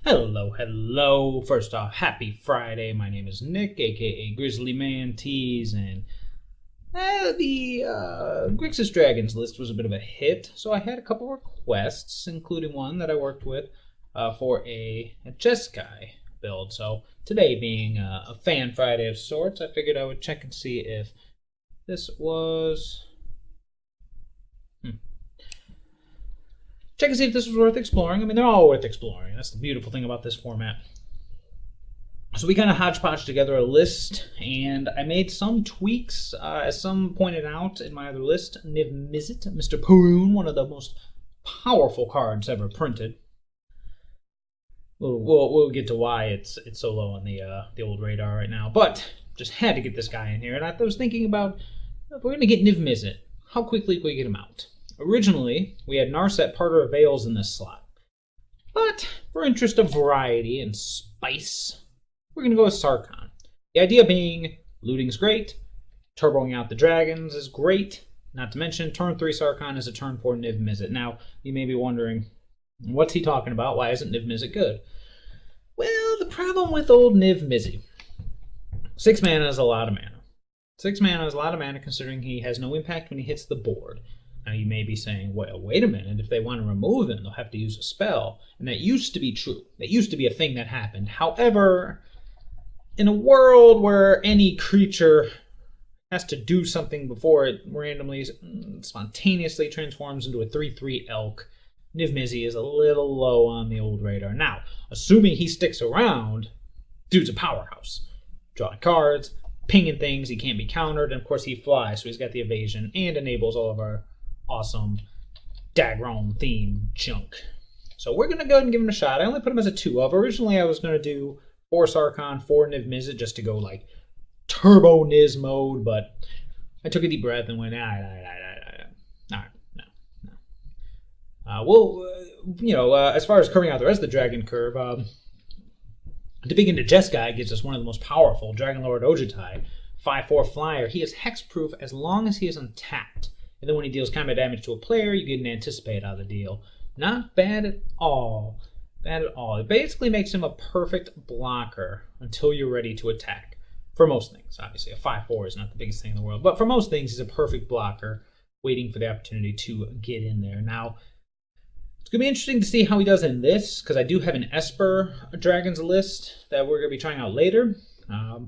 Hello. First off, happy Friday. My name is Nick, aka Grizzly Man Tees, and the Grixis Dragons list was a bit of a hit, so I had a couple requests, including one that I worked with for a Jeskai build. So today, being a Fan Friday of sorts, I figured I would check and see if this was. Check and see if this was worth exploring. I mean, they're all worth exploring. That's the beautiful thing about this format. So we kind of hodgepodge together a list, and I made some tweaks, as some pointed out in my other list. Niv-Mizzy, Mr. Poon, one of the most powerful cards ever printed. We'll get to why it's so low on the old radar right now, but just had to get this guy in here. And I was thinking about, if we're going to get Niv-Mizzy, how quickly can we get him out? Originally, we had Narset, Parter, Veils in this slot. But, for interest of variety and spice, we're going to go with Sarkhan. The idea being, looting's great, turboing out the dragons is great, not to mention turn 3 Sarkhan is a turn 4 Niv-Mizzy. Now, you may be wondering, what's he talking about? Why isn't Niv-Mizzy good? Well, the problem with old Niv-Mizzy, 6 mana is a lot of mana. 6 mana is a lot of mana considering he has no impact when he hits the board. Now you may be saying, well, wait a minute, if they want to remove him, they'll have to use a spell. And that used to be true. That used to be a thing that happened. However, in a world where any creature has to do something before it randomly, spontaneously transforms into a 3/3 elk, Niv-Mizzy is a little low on the old radar. Now, assuming he sticks around, dude's a powerhouse. Drawing cards, pinging things, he can't be countered, and of course he flies, so he's got the evasion and enables all of our awesome Dagron theme junk. So we're going to go ahead and give him a shot. I only put him as a 2-of. Originally I was going to do 4 Sarkhan, 4 Niv-Mizzy just to go like turbo Niz mode, but I took a deep breath and went, alright, no. As far as curving out the rest of the dragon curve, to begin to Jeskai gives us one of the most powerful Dragon Lord Ojutai, 5/4 flyer. He is hexproof as long as he is untapped. And then when he deals combat damage to a player, you get an anticipate out of the deal. Not bad at all. It basically makes him a perfect blocker until you're ready to attack. For most things, obviously. A 5/4 is not the biggest thing in the world. But for most things, he's a perfect blocker, waiting for the opportunity to get in there. Now, it's going to be interesting to see how he does in this, because I do have an Esper Dragons list that we're going to be trying out later.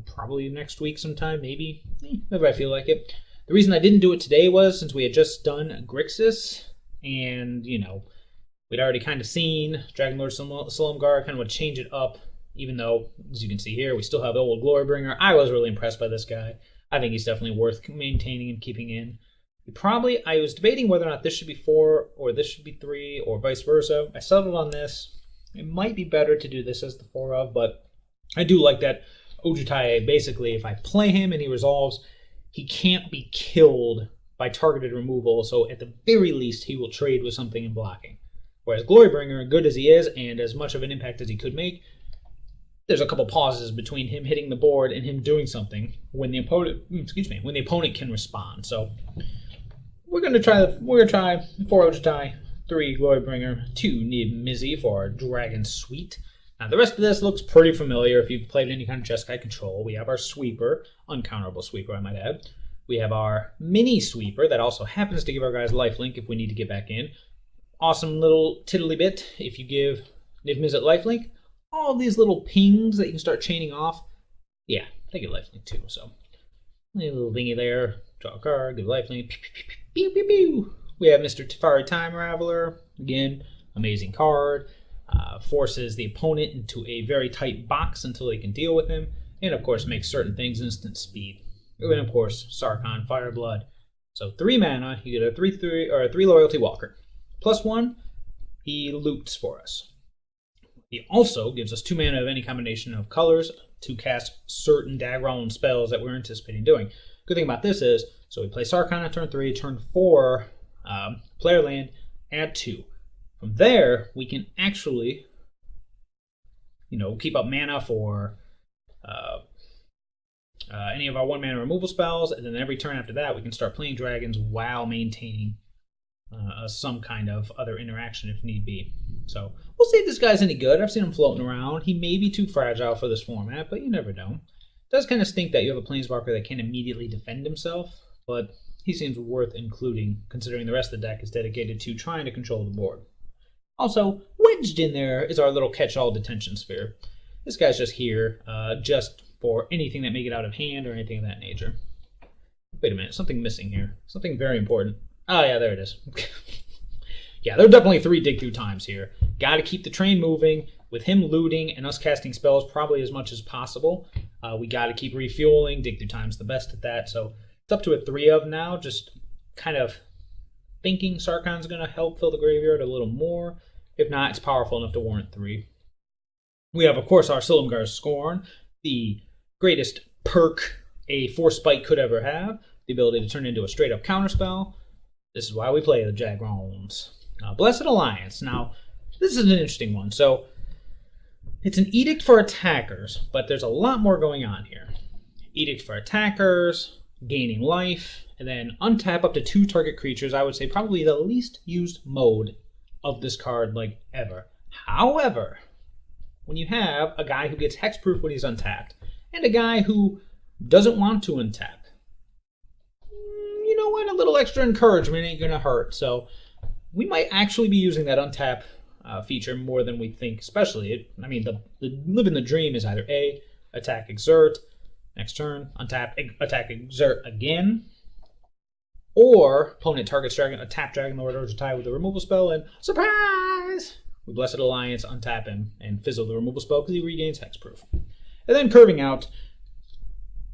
Probably next week sometime, maybe if I feel like it. The reason I didn't do it today was since we had just done Grixis, and, we'd already kind of seen Dragon Lord Silumgar kind of would change it up, even though, as you can see here, we still have the old Glorybringer. I was really impressed by this guy. I think he's definitely worth maintaining and keeping in. I was debating whether or not this should be 4 or this should be 3 or vice versa. I settled on this. It might be better to do this as the 4-of, but I do like that Ojutai. Basically, if I play him and he resolves, he can't be killed by targeted removal, so at the very least, he will trade with something in blocking. Whereas Glorybringer, good as he is, and as much of an impact as he could make, there's a couple pauses between him hitting the board and him doing something when the opponent can respond. So we're gonna try 4 Ojutai, 3 Glorybringer, 2 Niv-Mizzy for our Dragon Suite. Now, the rest of this looks pretty familiar if you've played any kind of Jeskai control. We have our sweeper, uncounterable sweeper, I might add. We have our mini sweeper that also happens to give our guys lifelink if we need to get back in. Awesome little tiddly bit if you give Niv-Mizzy lifelink. All these little pings that you can start chaining off, yeah, they get lifelink too. So, a little thingy there, draw a card, give lifelink, pew, pew, pew. We have Mr. Teferi Time Raveler, again, amazing card. Forces the opponent into a very tight box until they can deal with him, and of course makes certain things instant speed. And of course, Sarkhan, Fireblood. So 3 mana, you get a 3/3 or a 3 loyalty walker. +1, he loots for us. He also gives us 2 mana of any combination of colors to cast certain Dagron spells that we're anticipating doing. Good thing about this is, so we play Sarkhan on turn 3, turn 4, player land, add 2. From there, we can actually, keep up mana for any of our 1-mana removal spells, and then every turn after that, we can start playing dragons while maintaining some kind of other interaction if need be. So we'll see if this guy's any good. I've seen him floating around. He may be too fragile for this format, but you never know. It does kind of stink that you have a Planeswalker that can't immediately defend himself, but he seems worth including, considering the rest of the deck is dedicated to trying to control the board. Also, wedged in there is our little catch-all detention sphere. This guy's just here, just for anything that may get out of hand or anything of that nature. Wait a minute, something missing here. Something very important. Oh yeah, there it is. Yeah, there are definitely 3 dig through times here. Gotta keep the train moving. With him looting and us casting spells probably as much as possible, we gotta keep refueling. Dig through time's the best at that, so it's up to a 3 of now. Just kind of thinking Sarkhan's gonna help fill the graveyard a little more. If not, it's powerful enough to warrant 3. We have, of course, our Silumgar's Scorn, the greatest perk a Force Spike could ever have, the ability to turn into a straight-up counterspell. This is why we play the Jagrons. Blessed Alliance. Now, this is an interesting one. So, it's an edict for attackers, but there's a lot more going on here. Edict for attackers, gaining life, and then untap up to 2 target creatures. I would say probably the least used mode of this card, like, ever. However, when you have a guy who gets hexproof when he's untapped, and a guy who doesn't want to untap, you know what? A little extra encouragement ain't gonna hurt. So we might actually be using that untap feature more than we think, especially, the living the dream is either A, attack, exert, next turn, untap, attack, exert again, or opponent targets tap Dragon Lord Ojutai with a removal spell, and surprise! We Blessed Alliance, untap him, and fizzle the removal spell because he regains hexproof. And then curving out,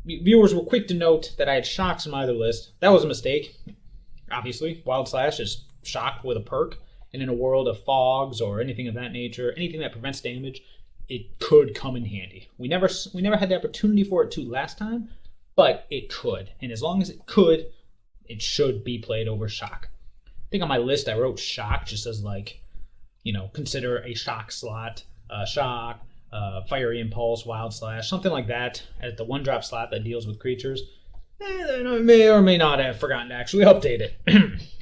viewers were quick to note that I had shocks in my other list. That was a mistake. Obviously, Wild Slash is shock with a perk, and in a world of fogs or anything of that nature, anything that prevents damage, it could come in handy. We never had the opportunity for it to last time, but it could. And as long as it could, it should be played over shock. I think on my list I wrote shock just as consider a shock slot, shock, fiery impulse, wild slash, something like that at the 1-drop slot that deals with creatures. Then I may or may not have forgotten to actually update it.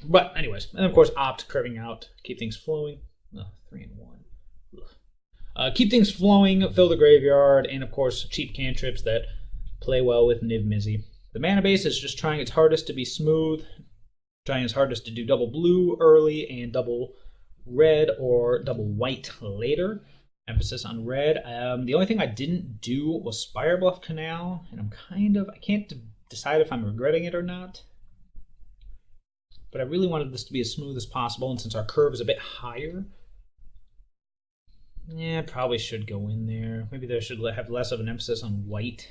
But anyways, and of course opt, curving out, keep things flowing. 3 and 1. Keep things flowing, fill the graveyard, and of course cheap cantrips that play well with Niv-Mizzy. The mana base is just trying its hardest to be smooth, trying its hardest to do double blue early and double red or double white later. Emphasis on red. The only thing I didn't do was Spire Bluff Canal, and I can't decide if I'm regretting it or not. But I really wanted this to be as smooth as possible, and since our curve is a bit higher, probably should go in there. Maybe there should have less of an emphasis on white.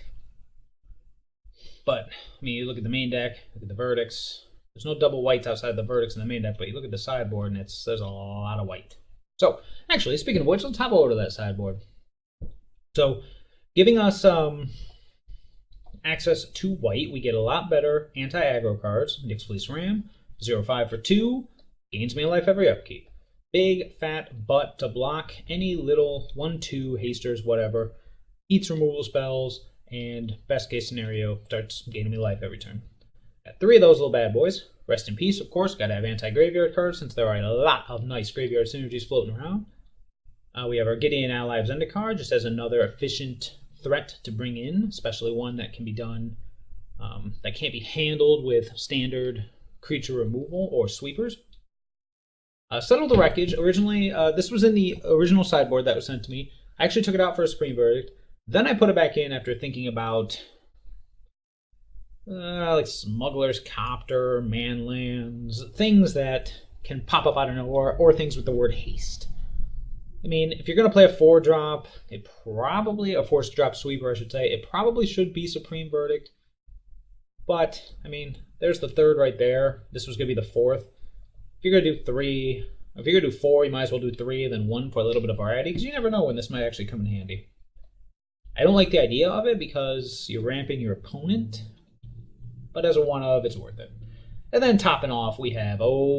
But, you look at the main deck, look at the verdicts. There's no double whites outside the verdicts in the main deck, but you look at the sideboard, and there's a lot of white. So, actually, speaking of which, let's hop over to that sideboard. So, giving us access to white, we get a lot better anti-aggro cards. Nyx Fleece Ram, 0/5 for 2, gains me a life every upkeep. Big, fat butt to block any little 1/2 hasters, whatever. Eats removal spells, and best case scenario, starts gaining me life every turn. Got 3 of those little bad boys. Rest in peace, of course. Gotta have anti-graveyard cards since there are a lot of nice graveyard synergies floating around. We have our Gideon Ally of Zendikar just as another efficient threat to bring in, especially one that can be done, that can't be handled with standard creature removal or sweepers. Settle the Wreckage. Originally, this was in the original sideboard that was sent to me. I actually took it out for a Supreme Verdict. Then I put it back in after thinking about like Smuggler's Copter, Manlands, things that can pop up out of nowhere, or things with the word haste. If you're going to play a 4-drop, a 4-drop sweeper, I should say, it probably should be Supreme Verdict. But, there's the 3rd right there. This was going to be the 4th. If you're going to do 3, if you're going to do 4, you might as well do 3 and then 1 for a little bit of variety, because you never know when this might actually come in handy. I don't like the idea of it because you're ramping your opponent, but as a 1-of, it's worth it. And then topping off, we have,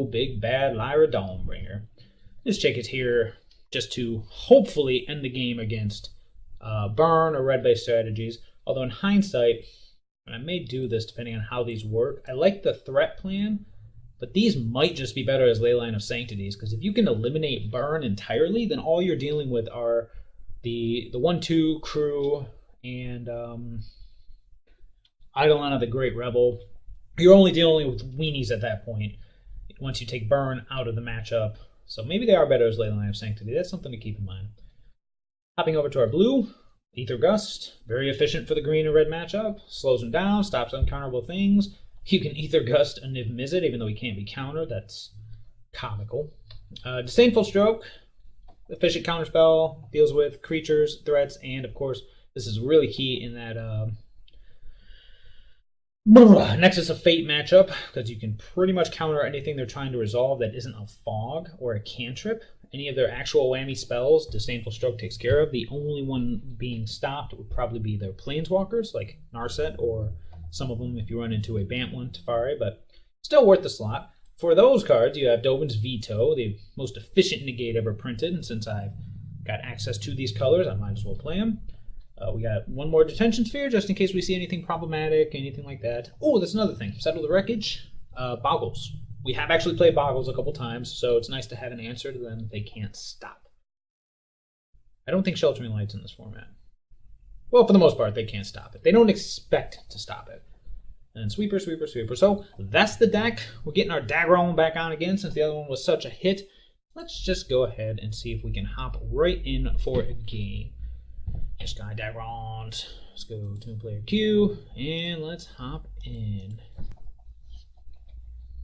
big bad Lyra Dawnbringer. This chick is here just to hopefully end the game against burn or red-based strategies. Although in hindsight, and I may do this depending on how these work, I like the threat plan But these might just be better as Leyline of Sanctities, because if you can eliminate burn entirely, then all you're dealing with are the 1/2 crew and Eidolon of the Great Rebel. You're only dealing with weenies at that point once you take burn out of the matchup. So maybe they are better as Leyline of Sanctity. That's something to keep in mind. Hopping over to our blue, Ether Gust. Very efficient for the green and red matchup. Slows them down, stops uncounterable things. You can Ether Gust a Niv-Mizzy, even though he can't be countered. That's comical. Disdainful Stroke. Efficient counterspell. Deals with creatures, threats, and of course, this is really key in that Nexus of Fate matchup, because you can pretty much counter anything they're trying to resolve that isn't a fog or a cantrip. Any of their actual whammy spells, Disdainful Stroke takes care of. The only one being stopped would probably be their planeswalkers, like Narset, or some of them if you run into a Bantwan Teferi, but still worth the slot. For those cards, you have Dovin's Veto, the most efficient negate ever printed, and since I've got access to these colors, I might as well play them. We got one more Detention Sphere, just in case we see anything problematic, anything like that. Oh, that's another thing. Settle the Wreckage. Boggles. We have actually played Boggles a couple times, so it's nice to have an answer to them. They can't stop. I don't think Sheltering Light's in this format. Well, for the most part, they can't stop it. They don't expect to stop it. And Sweeper, Sweeper, Sweeper. So that's the deck. We're getting our Daggerall back on again since the other one was such a hit. Let's just go ahead and see if we can hop right in for a game. Jeskai Daggerons. Let's go to player queue and let's hop in.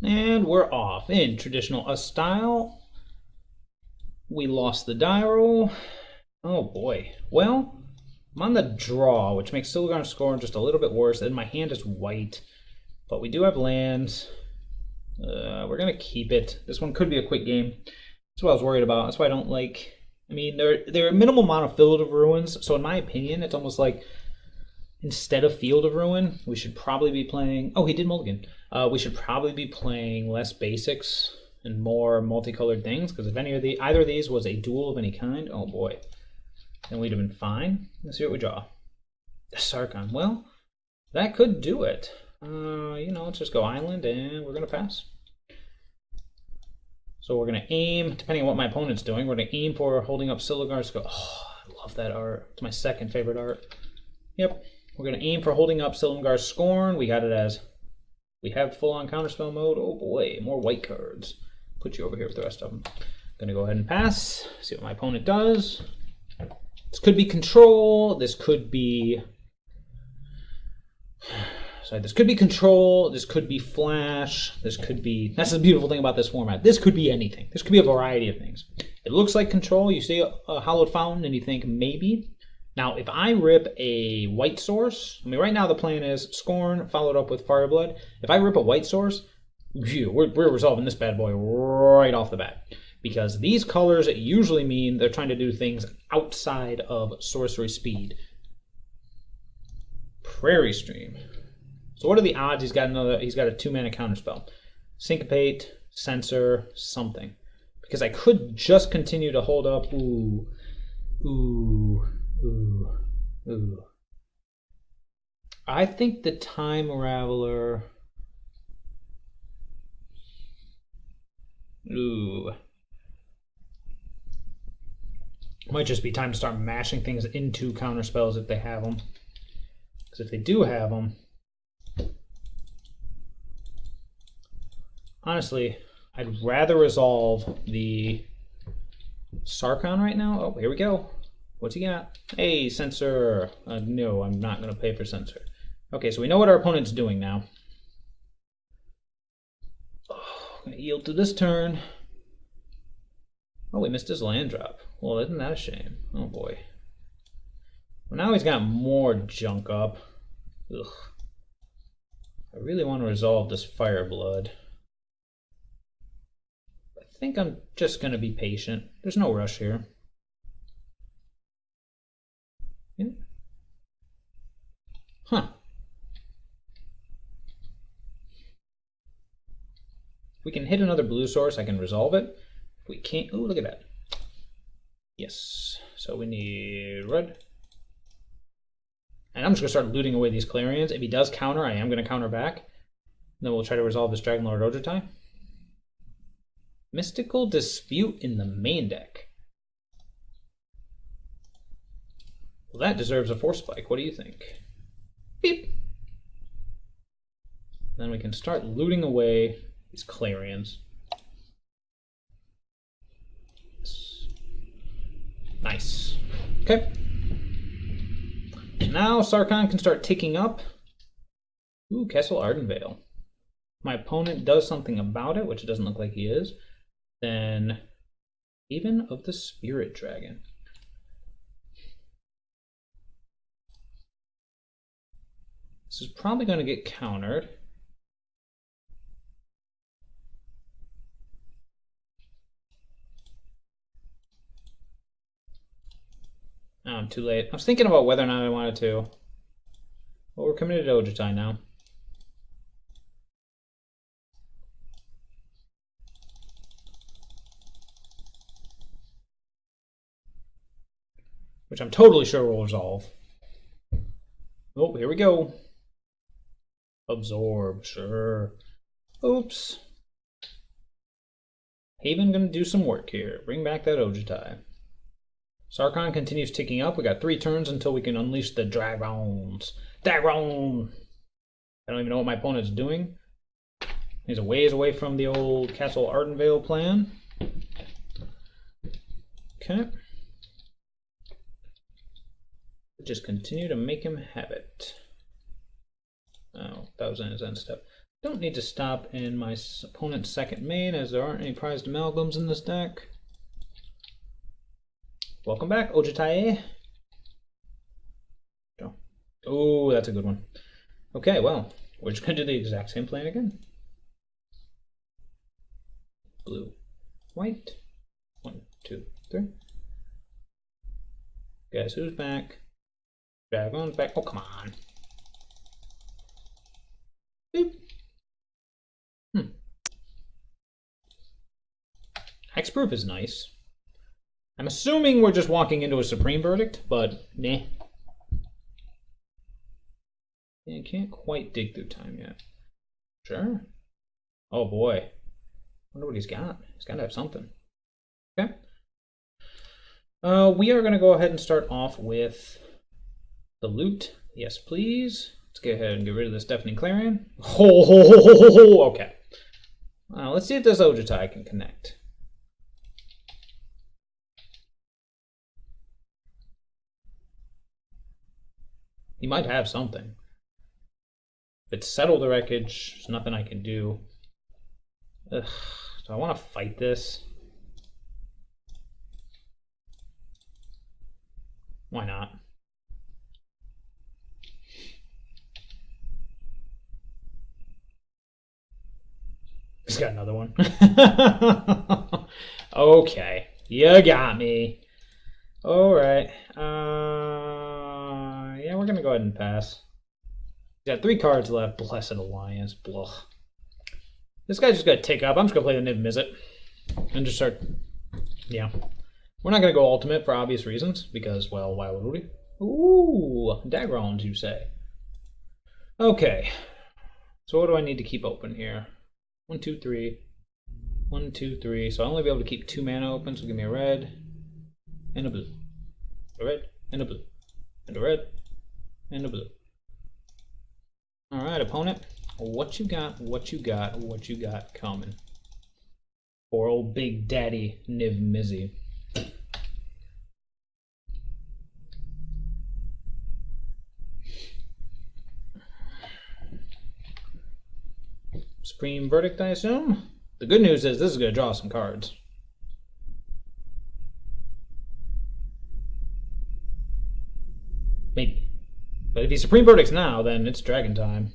And we're off. In traditional us style, we lost the die roll. Oh boy. Well, I'm on the draw, which makes Silgar's score just a little bit worse, and my hand is white. But we do have lands. We're going to keep it. This one could be a quick game. That's what I was worried about. That's why I don't like... I mean, they're a minimal amount of Field of Ruins, so in my opinion, it's almost like instead of Field of Ruin, we should probably be playing... Oh, he did mulligan. We should probably be playing less basics and more multicolored things, because if either of these was a duel of any kind, oh boy, then we'd have been fine. Let's see what we draw. The Sarkhan. Well, that could do it. Let's just go Island, and we're going to pass. So we're going to aim, depending on what my opponent's doing, we're going to aim for holding up Silgar's Scorn. Oh, I love that art. It's my second favorite art. Yep. We're going to aim for holding up Silgar's Scorn. We got it as... We have full-on counterspell mode. Oh boy, more white cards. Put you over here with the rest of them. Going to go ahead and pass. See what my opponent does. This could be control. This could be... Sorry, this could be control, this could be flash, this could be... That's the beautiful thing about this format. This could be anything. This could be a variety of things. It looks like control. You see a Hallowed Fountain and you think maybe. Now, if I rip a white source... I mean, right now the plan is Scorn followed up with Fireblood. If I rip a white source, we're resolving this bad boy right off the bat. Because these colors usually mean they're trying to do things outside of sorcery speed. Prairie Stream. So what are the odds he's got a 2-mana counterspell? Syncopate, Censor, something. Because I could just continue to hold up. Ooh. I think the Time Raveler. Might just be time to start mashing things into counterspells if they have them. Because if they do have them, honestly, I'd rather resolve the Sarkhan right now. Oh, here we go. What's he got? Hey, Censor. No, I'm not going to pay for Censor. Okay, so we know what our opponent's doing now. Oh, I'm going to yield to this turn. Oh, we missed his land drop. Well, isn't that a shame? Oh, boy. Well, now he's got more junk up. Ugh. I really want to resolve this Fireblood. I think I'm just going to be patient. There's no rush here. Yeah. Huh. If we can hit another blue source, I can resolve it. If we can't... Ooh, look at that. Yes. So we need red. And I'm just going to start looting away these Clarions. If he does counter, I am going to counter back. Then we'll try to resolve this Dragonlord Ojutai. Mystical Dispute in the main deck. Well, that deserves a Force Spike. What do you think? Beep. Then we can start looting away these Clarions. Nice. Okay. Now Sarkhan can start ticking up. Ooh, Castle Ardenvale. My opponent does something about it, which it doesn't look like he is. Then Haven of the Spirit Dragon. This is probably going to get countered. Oh, I'm too late. I was thinking about whether or not I wanted to. But we're committed to Ojutai now. Which I'm totally sure will resolve. Oh, here we go. Absorb, sure. Oops. Haven gonna do some work here. Bring back that Ojutai. Sarkhan continues ticking up. We got 3 turns until we can unleash the dragons. Dragon! I don't even know what my opponent's doing. He's a ways away from the old Castle Ardenvale plan. Okay. Just continue to make him have it. Oh, that was in his end step. Don't need to stop in my opponent's second main, as there aren't any prized amalgams in this deck. Welcome back, Ojutai. Oh, that's a good one. Okay, well, we're just going to do the exact same plan again. Blue, white. 1, 2, 3. Guess who's back? Dragon's back. Oh, come on. Boop. Hexproof is nice. I'm assuming we're just walking into a Supreme Verdict, but nah. Yeah, can't quite dig through time yet. Sure. Oh boy. Wonder what he's got. He's got to have something. Okay. We are going to go ahead and start off with the loot. Yes, please. Let's go ahead and get rid of this Deafening Clarion. Okay. Let's see if this Ojutai can connect. He might have something. If it's Settle the Wreckage, there's nothing I can do. Ugh, do I want to fight this? Why not? He's got another one. Okay, you got me. All right. Yeah, we're gonna go ahead and pass. He's got 3 cards left. Blessed Alliance. Blah. This guy's just gonna take up. I'm just gonna play the Niv-Mizzy and just start. Yeah, we're not gonna go ultimate for obvious reasons because, well, why would we? Ooh, Dagrons, you say? Okay. So what do I need to keep open here? 1, 2, 3. 1, 2, 3. So I'll only be able to keep 2 mana open. So give me a red and a blue, a red and a blue, and a red and a blue. All right, opponent. What you got? What you got? What you got coming? Poor old Big Daddy Niv-Mizzy. Supreme Verdict, I assume. The good news is this is going to draw some cards. Maybe. But if he Supreme Verdicts now, then it's Dragon time.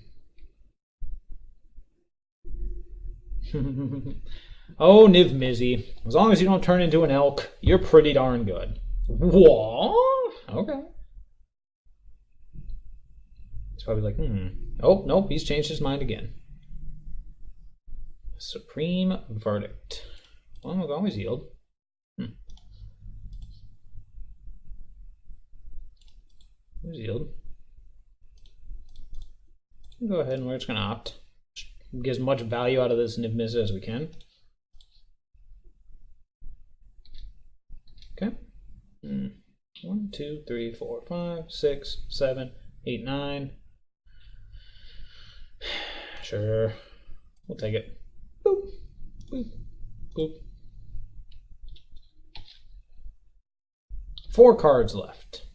Oh, Niv-Mizzy. As long as you don't turn into an elk, you're pretty darn good. What? Okay. It's probably like, Oh, nope, he's changed his mind again. Supreme Verdict. Well, we'll always yield. Always yield. Go ahead and we're just going to opt. Get as much value out of this Niv-Mizzy as we can. 1, 2, 3, 4, 5, 6, 7, 8, 9. Sure. We'll take it. Boop, boop, boop. 4 cards left.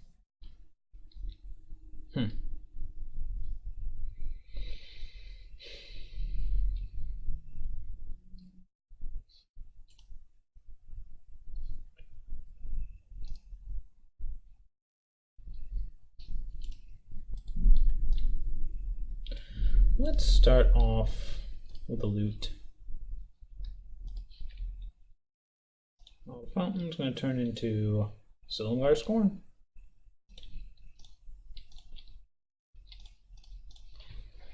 Let's start off with the loot. Oh, the fountain's going to turn into Silumgar Scorn.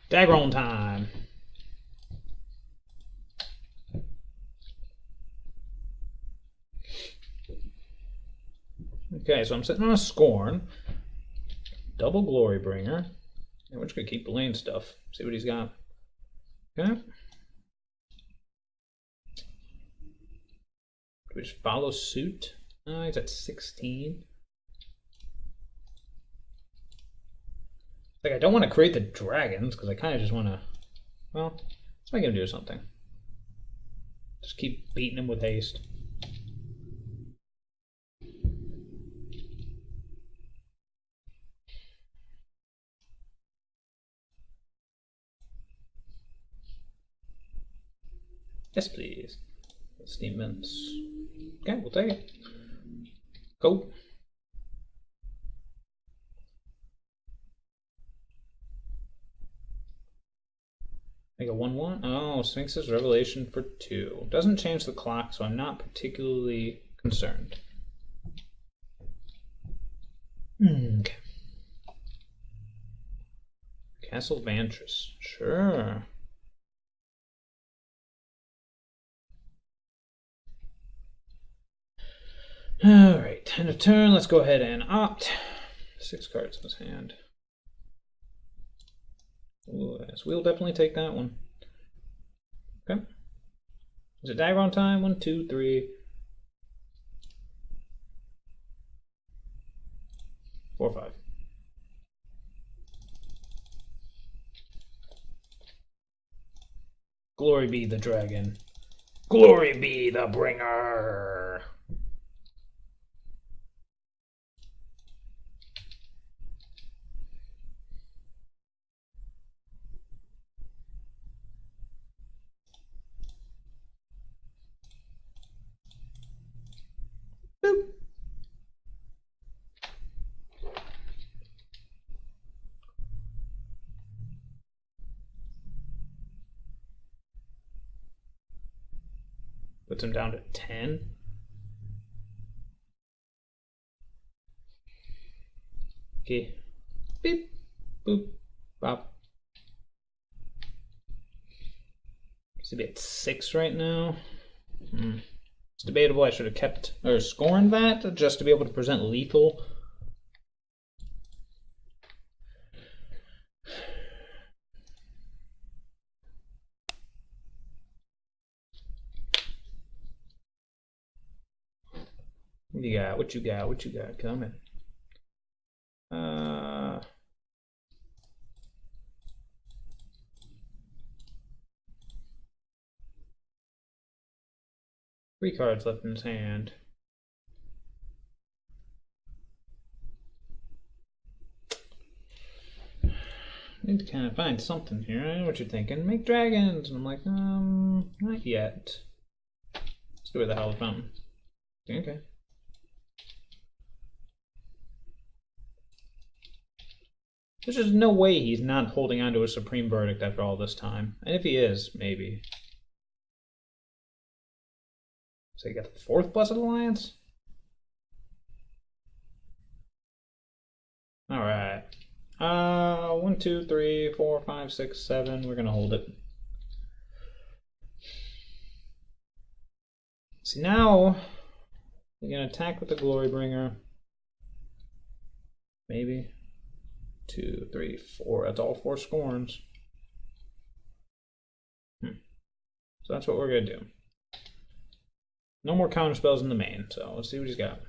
Daggron time. Okay, so I'm sitting on a Scorn. Double Glorybringer. And we're just going to keep playing stuff. See what he's got. Okay. Do we just follow suit? He's at 16. Like, I don't want to create the dragons, because I kind of just want to... Well, let's make him do something. Just keep beating him with haste. Yes, please. Steam vents. Okay, we'll take it. Go. Make a 1/1. Oh, Sphinx's Revelation for 2. Doesn't change the clock, so I'm not particularly concerned. Okay. Castle Vantris. Sure. Alright, end of turn. Let's go ahead and opt. 6 cards in his hand. Ooh, yes, we'll definitely take that one. Okay. Is it Daggron time? 1, 2, 3, 4, 5. Glory be the dragon. Glory be the bringer. Boop. Puts him down to 10. Okay. Beep. Boop. Bop. He's be at 6 right now. It's debatable. I should have kept or scorned that just to be able to present lethal. What you got? What you got? What you got? Coming. 3 cards left in his hand. Need to kind of find something here. I know what you're thinking. Make dragons. And I'm like, not yet. Let's go with the Hallowed Fountain. Okay. There's just no way he's not holding on to a Supreme Verdict after all this time. And if he is, maybe. So you got the 4th Blessed Alliance? Alright. 1, 2, 3, 4, 5, 6, 7. We're gonna hold it. See, now we can attack with the Glorybringer. Maybe. 2, 3, 4. That's all 4 scorns. So that's what we're gonna do. No more counter spells in the main, so let's see what he's got.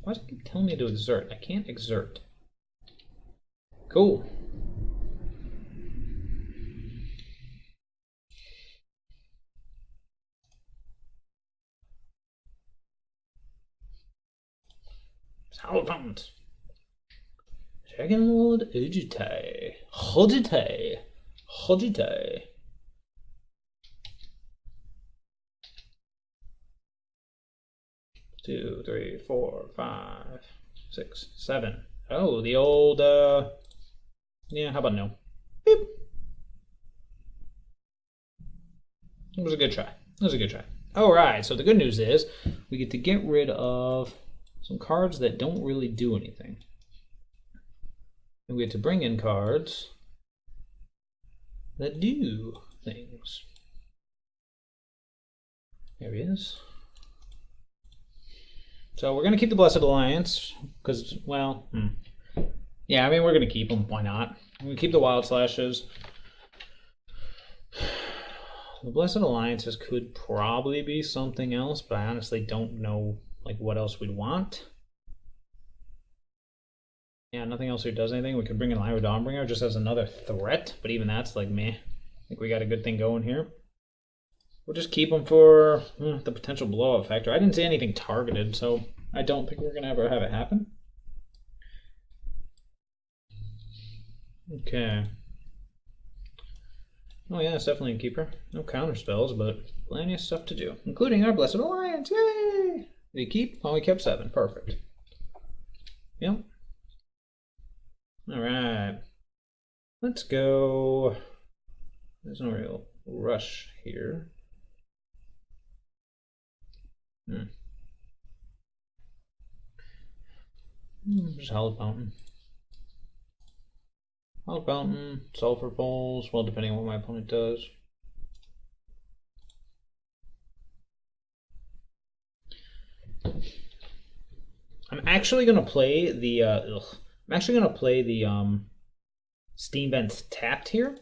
Why does it keep telling me to exert? I can't exert. Cool. Sour Fountains. Dragon Lord Ojutai. Hojitai. Hojitai. 2, 3, 4, 5, 6, 7. Oh, the old, yeah, how about no? Beep. It was a good try. It was a good try. Alright, so the good news is we get to get rid of some cards that don't really do anything. And we get to bring in cards that do things. There he is. So we're going to keep the Blessed Alliance, because, well, yeah, I mean, we're going to keep them. Why not? We're going to keep the Wild Slashes. The Blessed Alliances could probably be something else, but I honestly don't know, like, what else we'd want. Yeah, nothing else here does anything. We could bring in Lyra Dawnbringer just as another threat, but even that's, like, meh. I think we got a good thing going here. We'll just keep them for the potential blowout factor. I didn't see anything targeted, so I don't think we're going to ever have it happen. Okay. Oh yeah, it's definitely a keeper. No counter spells, but plenty of stuff to do, including our Blessed Alliance. Yay! Did he keep? Oh, he kept 7. Perfect. Yep. Alright. Let's go. There's no real rush here. Just Hallowed Fountain. Hallowed Fountain, Sulphur Pulse, well, depending on what my opponent does. I'm actually gonna play the Steam Vents tapped here,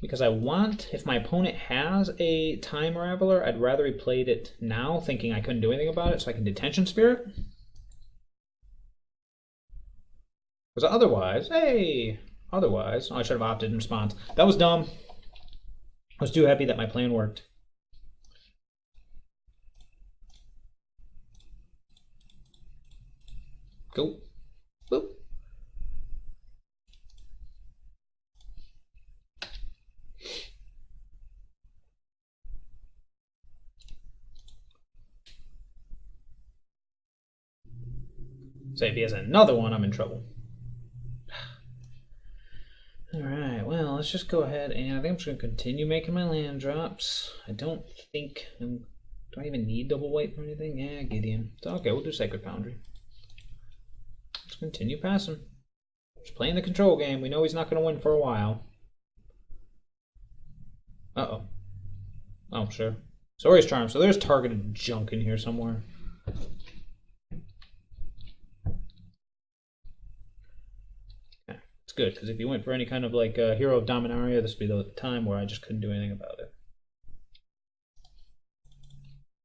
because I want, if my opponent has a Time Raveler, I'd rather he played it now, thinking I couldn't do anything about it, so I can Detention Spirit. Because otherwise, oh, I should have opted in response. That was dumb. I was too happy that my plan worked. Go. Boop. Say if he has another one, I'm in trouble. Alright, well, let's just go ahead and I think I'm just going to continue making my land drops. I don't think do I even need double white for anything? Yeah, Gideon. So, okay, we'll do Sacred Foundry. Let's continue passing. Just playing the control game. We know he's not going to win for a while. Uh-oh. Oh, sure. Sori's Charm. So there's targeted junk in here somewhere. It's good, because if you went for any kind of like Hero of Dominaria, this would be the time where I just couldn't do anything about it.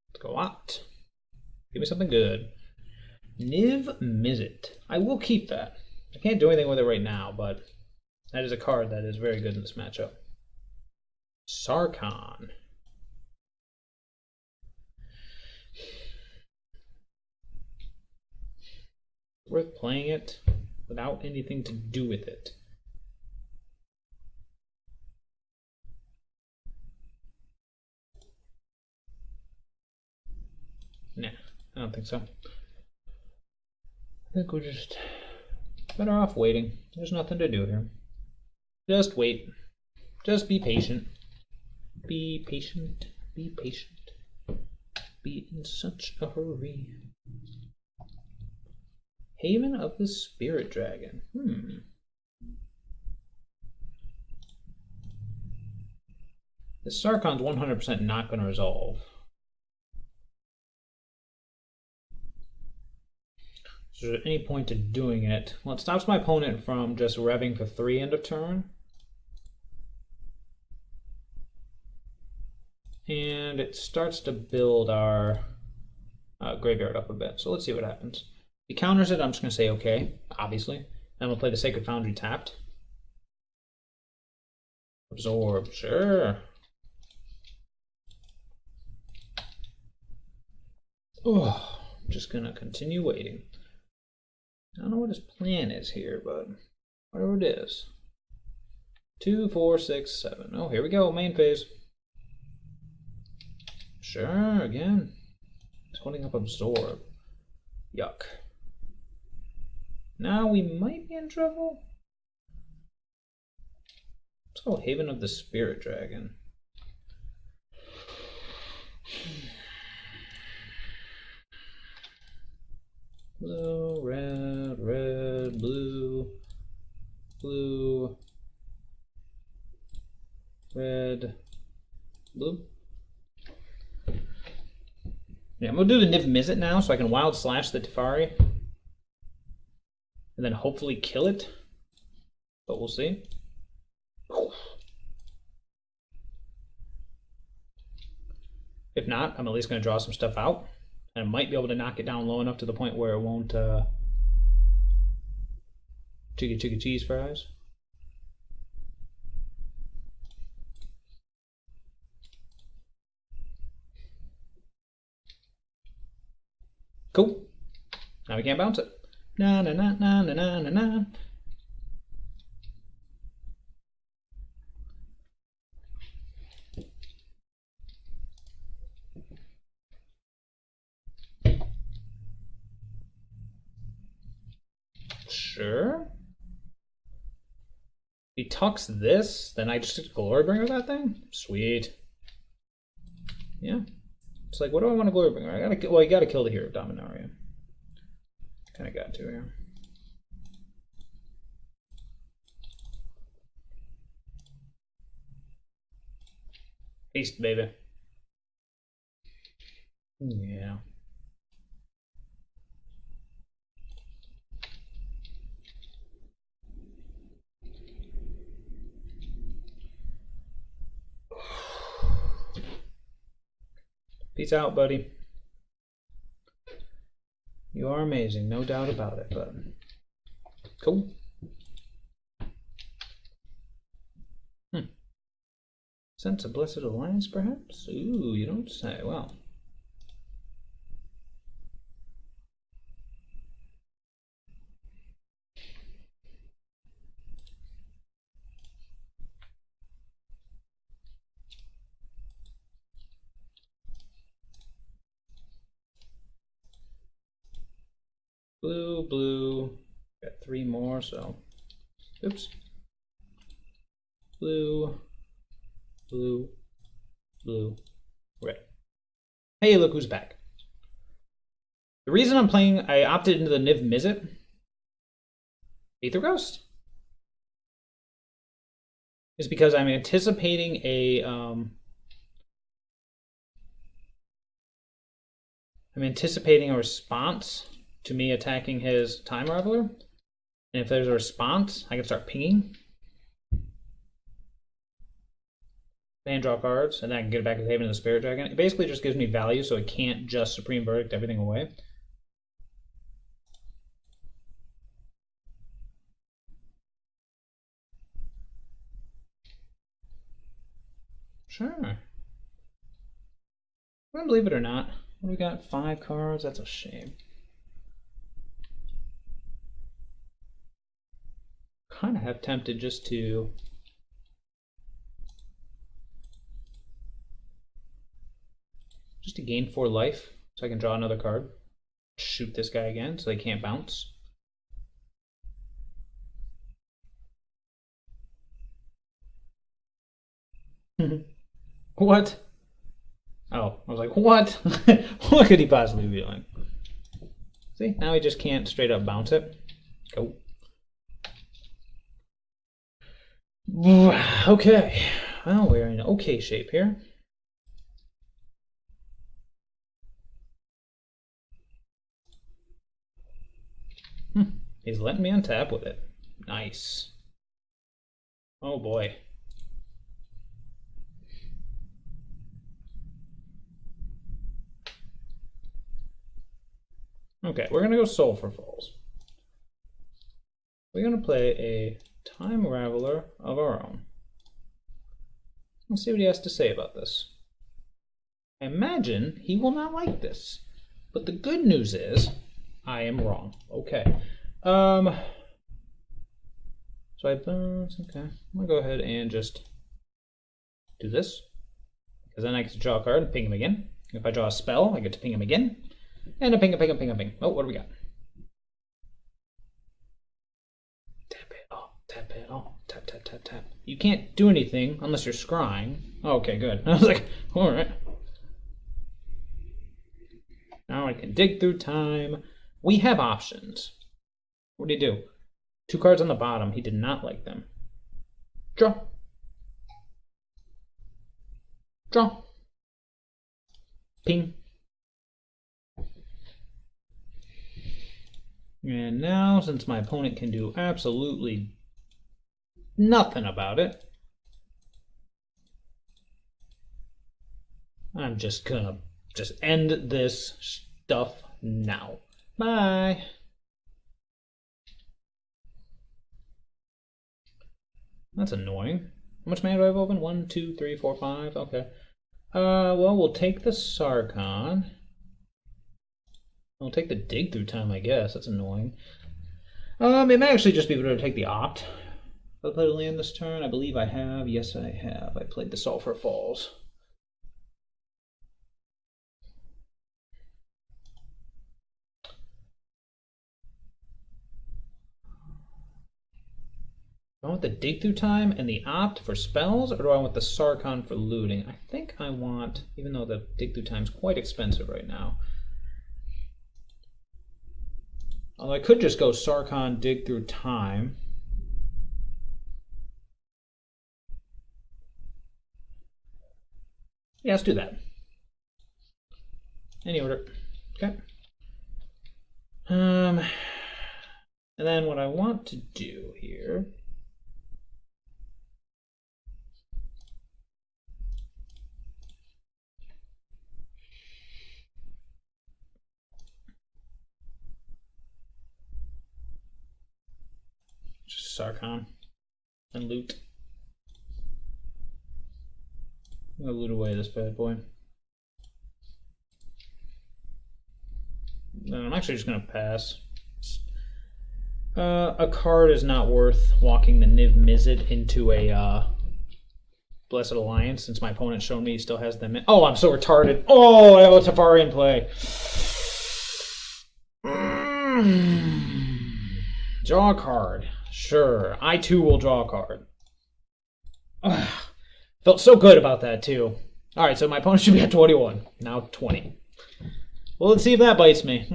Let's go out. Give me something good. Niv-Mizzy. I will keep that. I can't do anything with it right now, but that is a card that is very good in this matchup. Sarkhan. Worth playing it without anything to do with it. Nah, I don't think so. I think we're just better off waiting. There's nothing to do here. Just wait. Just be patient. Be patient. Be patient. Be in such a hurry. Haven of the Spirit Dragon. This Sarkhan's 100% not going to resolve. So is there any point to doing it? Well, it stops my opponent from just revving for 3 end of turn. And it starts to build our graveyard up a bit. So let's see what happens. If he counters it, I'm just going to say okay, obviously. Then we'll play the Sacred Foundry tapped. Absorb, sure. Oh, I'm just going to continue waiting. I don't know what his plan is here, but whatever it is. 2, 4, 6, 7. Oh, here we go, main phase. Sure, again. He's holding up Absorb. Yuck. Now we might be in trouble. Let's go Haven of the Spirit Dragon. Blue, red, red, blue, blue, red, blue. Yeah, I'm going to do the Niv-Mizzy now so I can Wild Slash the Teferi. And then hopefully kill it. But we'll see. If not, I'm at least going to draw some stuff out. And I might be able to knock it down low enough to the point where it won't chugga chugga cheese fries. Cool. Now we can't bounce it. Na na na na na na na na. Sure. If he tucks this, then I just Glorybringer that thing? Sweet. Yeah. It's like, what do I want to Glorybringer? I gotta, well, you gotta kill the Hero of Dominaria. Kinda got to here. Haste, baby. Yeah. Peace out, buddy. You are amazing, no doubt about it, but cool. Sense of Blessed Alliance, perhaps? Ooh, you don't say. Well. Blue, blue. Got 3 more, so. Oops. Blue, blue, blue, red. Hey, look who's back. The reason I'm playing, I opted into the Niv-Mizzy. Aether Ghost. Is because I'm anticipating a response to me attacking his Time Reveler. And if there's a response, I can start pinging. And draw cards, and then I can get it back to Haven of the Spirit Dragon. It basically just gives me value, so it can't just Supreme Verdict everything away. Sure. I believe it or not. We got 5 cards. That's a shame. Kind of have tempted just to gain 4 life, so I can draw another card. Shoot this guy again, so they can't bounce. What? Oh, I was like, what? What could he possibly be doing? See, now he just can't straight up bounce it. Go. Okay, well, we're in okay shape here. He's letting me untap with it. Nice. Oh boy. Okay, we're gonna go Sulphur Falls. We're gonna play a Time Raveler of our own. Let's see what he has to say about this. I imagine he will not like this, but the good news is I am wrong. Okay. So I bounce. Okay, I'm gonna go ahead and just do this, because then I get to draw a card and ping him again. If I draw a spell, I get to ping him again, and a ping, a ping, a ping, a ping. Oh, what do we got? Tap it. Oh, tap it. Oh, tap, tap, tap, tap. You can't do anything unless you're scrying. Oh, okay, good. I was like, all right. Now I can dig through time. We have options. What did he do? 2 cards on the bottom. He did not like them. Draw. Draw. Ping. And now, since my opponent can do absolutely nothing about it, I'm just gonna end this stuff now. Bye. That's annoying. How much mana do I have open? 1, 2, 3, 4, 5. Okay. Well, we'll take the Sarkhan. We'll take the dig through time, I guess. That's annoying. It may actually just be better to take the opt. Have I played a land this turn? I believe I have. Yes, I have. I played the Sulphur Falls. Do I want the dig through time and the opt for spells, or do I want the Sarkhan for looting? I think I want, even though the dig through time is quite expensive right now. Although I could just go Sarkhan, dig through time. Yeah, let's do that. Any order. Okay. And then what I want to do here just Sarkhan and loot. I'm gonna loot away this bad boy. And I'm actually just gonna pass. A card is not worth walking the Niv-Mizzy into a Blessed Alliance, since my opponent showed me he still has them in. Oh, I'm so retarded. Oh, I have a Teferi in play. Draw a card. Sure. I too will draw a card. Ugh. Felt so good about that too. Alright, so my opponent should be at 21. Now 20. Well, let's see if that bites me.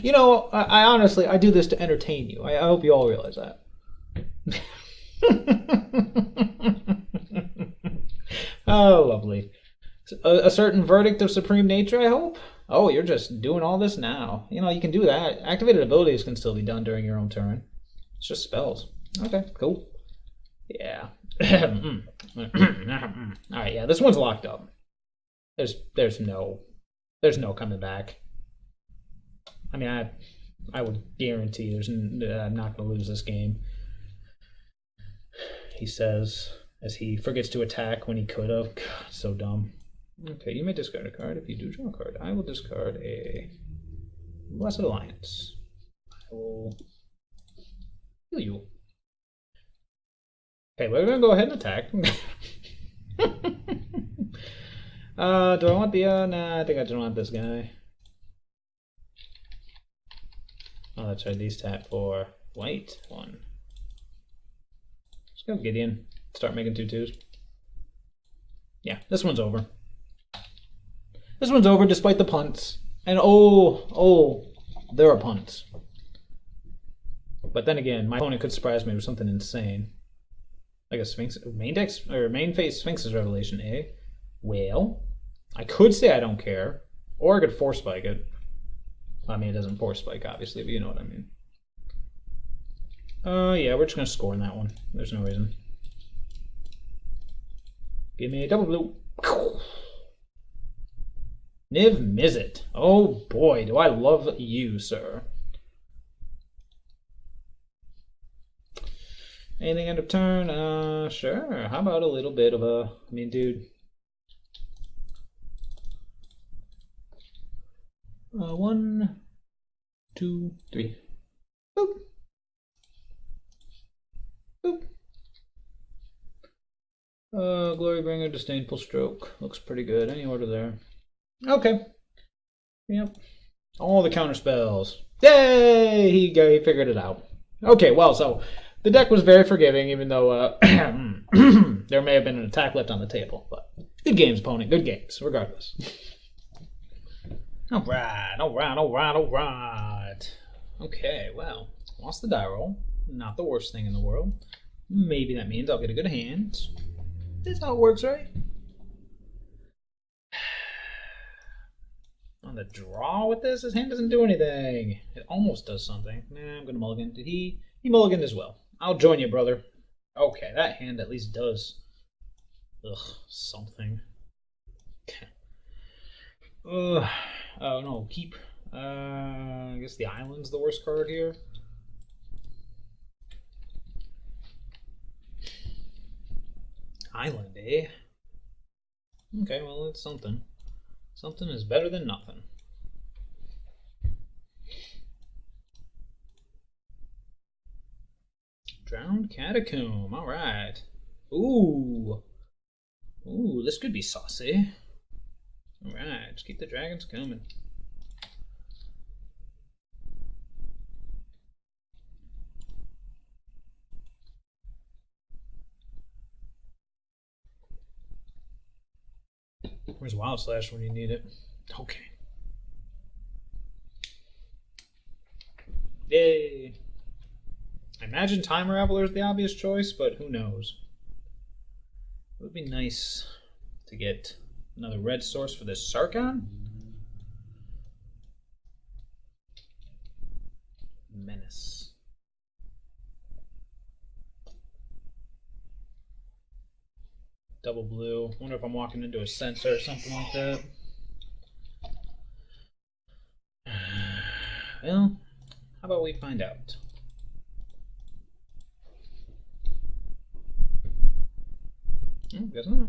You know, I honestly, I do this to entertain you. I hope you all realize that. Oh, lovely. A certain verdict of supreme nature, I hope? Oh, you're just doing all this now. You know, you can do that. Activated abilities can still be done during your own turn. It's just spells. Okay, cool. Yeah. Alright, yeah, this one's locked up. There's no coming back. I mean, I would guarantee I'm not going to lose this game. He says, as he forgets to attack when he could have. God, so dumb. Okay, you may discard a card. If you do draw a card, I will discard a Blessed Alliance. I will heal you. Okay, we're going to go ahead and attack. Do I want the, nah, I think I don't want this guy. Oh, that's right, these tap for white one. Let's go Gideon. Start making 2/2s. Yeah, this one's over. This one's over despite the punts. And oh, there are punts. But then again, my opponent could surprise me with something insane. Like a Sphinx, main phase Sphinx's Revelation, eh? Well, I could say I don't care, or I could force spike it. I mean, it doesn't force spike, obviously, but you know what I mean. Yeah, we're just gonna score in that one. There's no reason. Give me a double blue. Niv-Mizzy. Oh boy, do I love you, sir. Anything end of turn? Sure. How about a little bit of a... I mean, dude. 1, 2, 3. Boop. Boop. Glorybringer, Disdainful Stroke. Looks pretty good. Any order there? Okay. Yep. All the counter spells. Yay! He figured it out. Okay, well, so the deck was very forgiving, even though there may have been an attack left on the table. But good games, opponent. Good games, regardless. All right. Okay, well, lost the die roll. Not the worst thing in the world. Maybe that means I'll get a good hand. That's how it works, right? On the draw with this, his hand doesn't do anything. It almost does something. Nah, I'm gonna mulligan. Did he? He mulliganed as well. I'll join you, brother. Okay, that hand at least does. Something. Oh no, keep. I guess the island's the worst card here. Island, eh? Okay, well, it's something. Something is better than nothing. Drowned Catacomb. All right. Ooh. Ooh, this could be saucy. All right, just keep the dragons coming. Where's Wild Slash when you need it? Okay. Yay. I imagine Time Raveler is the obvious choice, but who knows? It would be nice to get another red source for this Sarkhan. Menace. Double blue. Wonder if I'm walking into a sensor or something like that. Well, how about we find out? Guess not.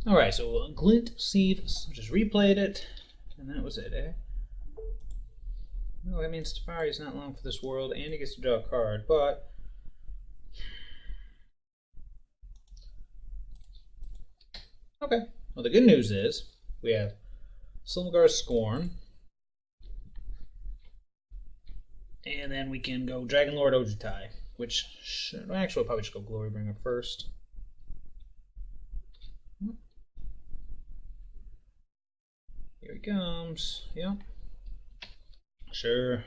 Alright, so Glint, Sieve, just replayed it, and that was it, eh? Well, that means Teferi's not long for this world, and he gets to draw a card, but... Okay, well the good news is, we have Silumgar's Scorn, and then we can go Dragon Lord Ojutai, which should, actually, we'll probably just go Glorybringer first. Here he comes. Yep. Sure.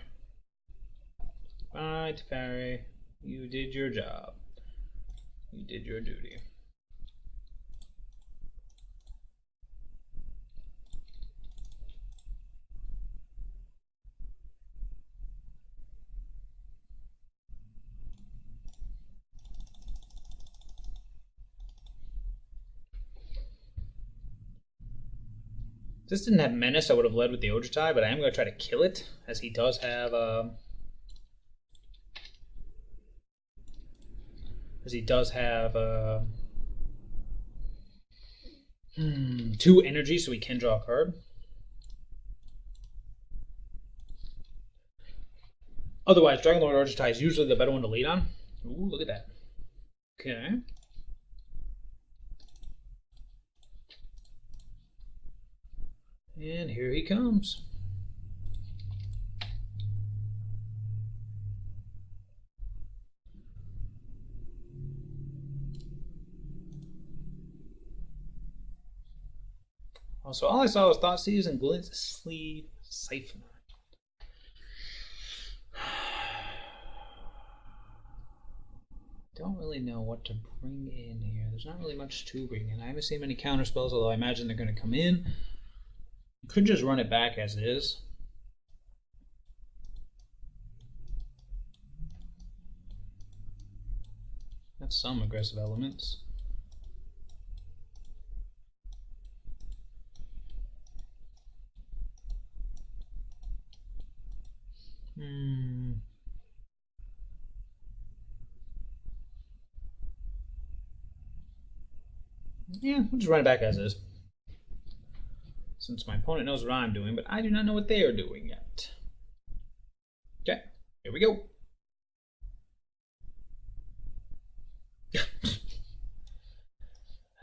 Bye, Teferi. You did your job. You did your duty. If this didn't have Menace, I would have led with the Ojutai, but I am going to try to kill it, as he does have 2 energy, so he can draw a card. Otherwise, Dragon Lord Ojutai is usually the better one to lead on. Ooh, look at that. Okay. And here he comes. Also, all I saw was Thoughtseize and Glint's Sleeve Siphoner. Don't really know what to bring in here. There's not really much to bring in. I haven't seen many counter spells, although I imagine they're going to come in. Could just run it back as is. some aggressive elements. Yeah, we'll just run it back as is. Since my opponent knows what I'm doing, but I do not know what they are doing yet. Okay, here we go.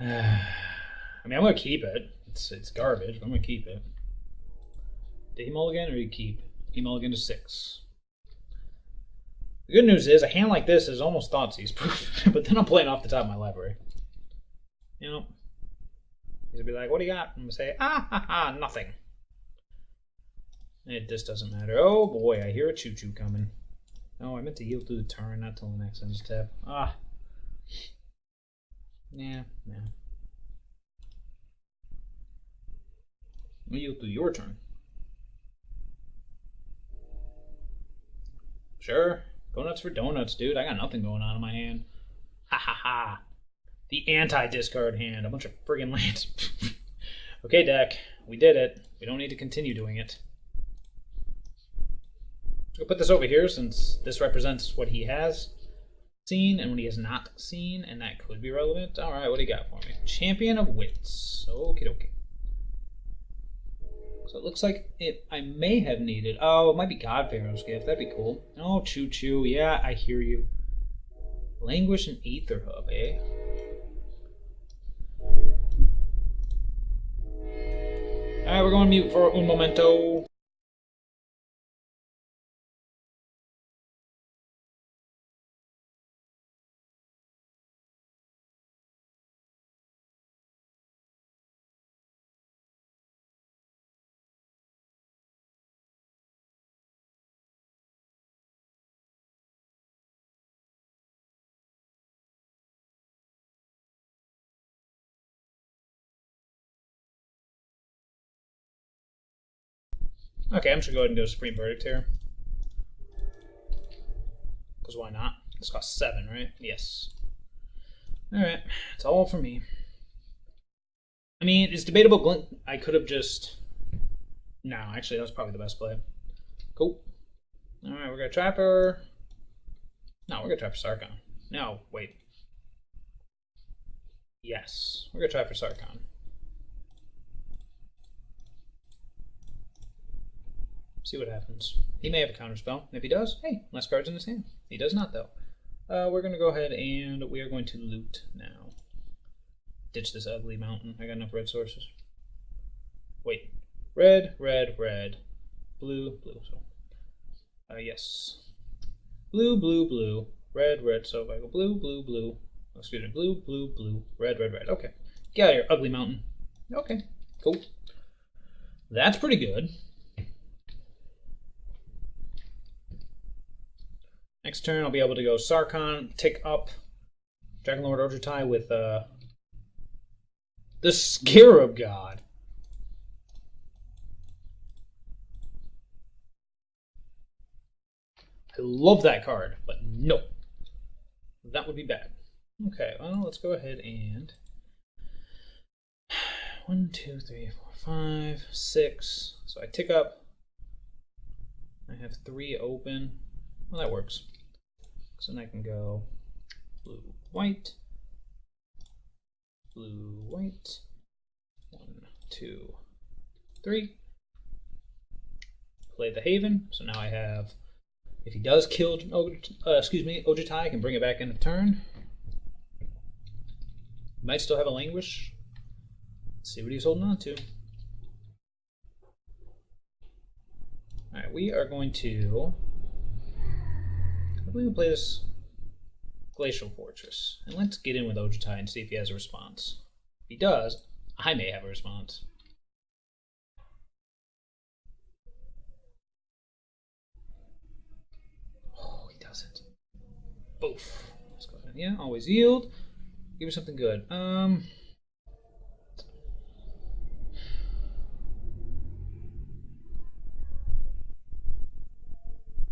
I mean, I'm going to keep it. It's garbage, but I'm going to keep it. Did he mulligan or did he keep? He mulligan to 6. The good news is, a hand like this is almost Thoughtseize proof, but then I'm playing off the top of my library. You know? He's going to be like, what do you got? I'm going to say, ah, ha, ha, nothing. This doesn't matter. Oh boy, I hear a choo-choo coming. No, I meant to yield through the turn, not till the next end step. Ah. Yeah. I'll yield through your turn. Sure. Go nuts for donuts, dude. I got nothing going on in my hand. Ha ha ha. The anti-discard hand. A bunch of friggin' lands. Okay, deck. We did it. We don't need to continue doing it. I'll put this over here since this represents what he has seen and what he has not seen, and that could be relevant. Alright, what do you got for me? Champion of Wits. Okie dokie. So it looks like I may have needed... Oh, it might be God Pharaoh's Gift. That'd be cool. Oh, choo-choo. Yeah, I hear you. Languish and Aether Hub, eh? Alright, we're going to mute for un momento. Okay, I'm just going to go ahead and go Supreme Verdict here. Because why not? This costs 7, right? Yes. Alright, it's all for me. I mean, it's debatable. I could have just... No, actually, that was probably the best play. Cool. Alright, we're going to try for... No, we're going to try for Sarkhan. No, wait. Yes, we're going to try for Sarkhan. See what happens. He may have a counterspell. If he does, hey, less cards in his hand. He does not, though. We're going to go ahead and we are going to loot now. Ditch this ugly mountain. I got enough red sources. Wait. Red, red, red. Blue, blue. So, yes. Blue, blue, blue. Red, red. So if I go blue, blue, blue. Excuse me. Blue, blue, blue. Red, red, red. Okay. Get out of here, ugly mountain. Okay. Cool. That's pretty good. Next turn, I'll be able to go Sarkhan, tick up Dragonlord Ojutai with the Scarab God. I love that card, but no. That would be bad. Okay, well, let's go ahead and... 1, 2, 3, 4, 5, 6. So I tick up. I have 3 open. Well, that works. So then I can go blue, white, blue, white. 1, 2, 3. Play the Haven. So now I have, if he does kill, Ojutai, I can bring it back in the turn. Might still have a Languish. Let's see what he's holding on to. Alright, we are going to... I believe we play this Glacial Fortress. And let's get in with Ojutai and see if he has a response. If he does, I may have a response. Oh, he doesn't. Boof. Let's go ahead. Yeah, always yield. Give me something good.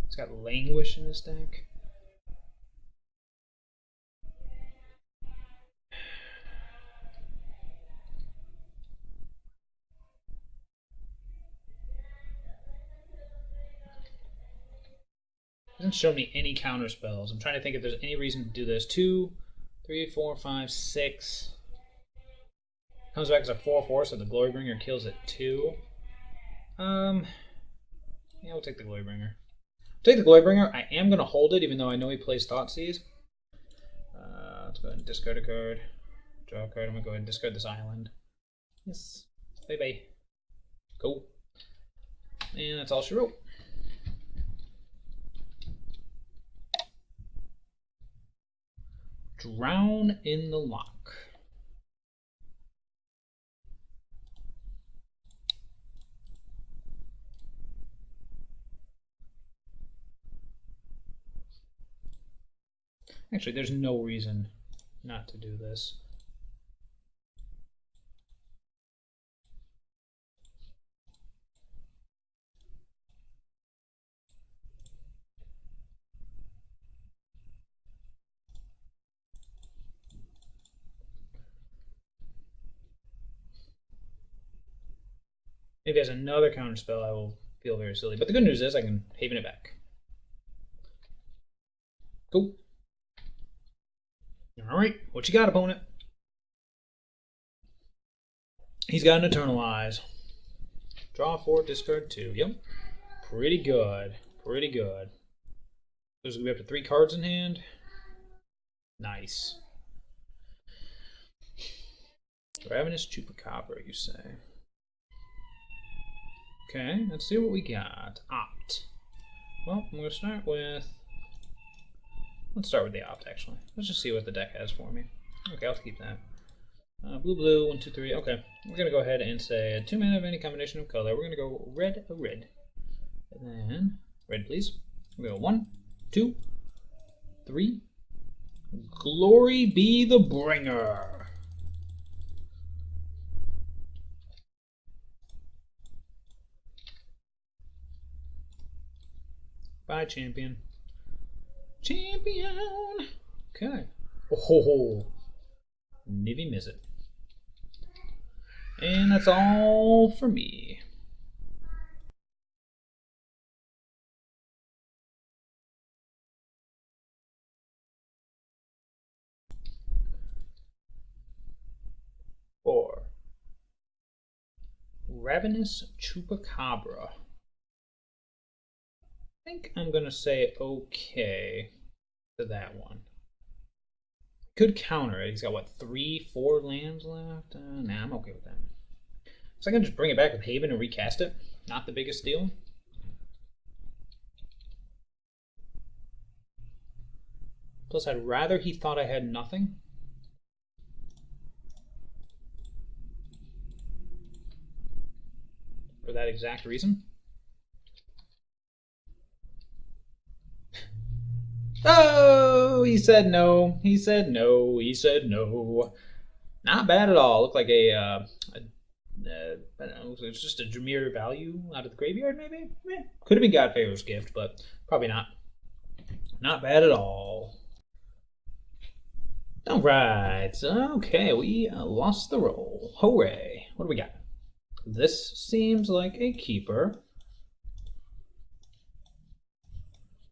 He's got Languish in his deck. Doesn't show me any counter spells. I'm trying to think if there's any reason to do this. 2, 3, 4, 5, 6. Comes back as a 4/4, so the Glorybringer kills at 2. Yeah, we'll take the Glorybringer. Take the Glorybringer. I am going to hold it, even though I know he plays Thoughtseize. Let's go ahead and discard a card. Draw a card. I'm going to go ahead and discard this island. Yes. Bye-bye. Cool. And that's all she wrote. Drown in the Loch. Actually, there's no reason not to do this. If he has another counter spell, I will feel very silly. But the good news is I can haven it back. Cool. Alright, what you got, opponent? He's got an Eternalize. Draw 4, discard 2. Yep. Pretty good. Pretty good. There's going to be up to 3 cards in hand. Nice. Ravenous Chupacabra, you say? Okay, let's see what we got. Opt. Well, I'm going to start with... Let's start with the Opt, actually. Let's just see what the deck has for me. Okay, I'll keep that. Blue, blue, 1, 2, 3. Okay, we're going to go ahead and say 2 mana of any combination of color. We're going to go red, a red. And then, red, please. We're going to go 1, 2, 3. Glory be the bringer. Bye, champion. Champion! Okay. Oh, Niv-Mizzy. And that's all for me. For Ravenous Chupacabra. I think I'm going to say okay to that one. Could counter it. He's got, what, 3, 4 lands left? Nah, I'm okay with that. So I can just bring it back with Haven and recast it. Not the biggest deal. Plus, I'd rather he thought I had nothing. For that exact reason. Oh, he said no. He said no. He said no. Not bad at all. Looked like a I don't know, it's just a Jameer value out of the graveyard, maybe? Could have been God Pharaoh's Gift, but probably not. Not bad at all. Alright, okay, we lost the roll. Hooray. What do we got? This seems like a keeper.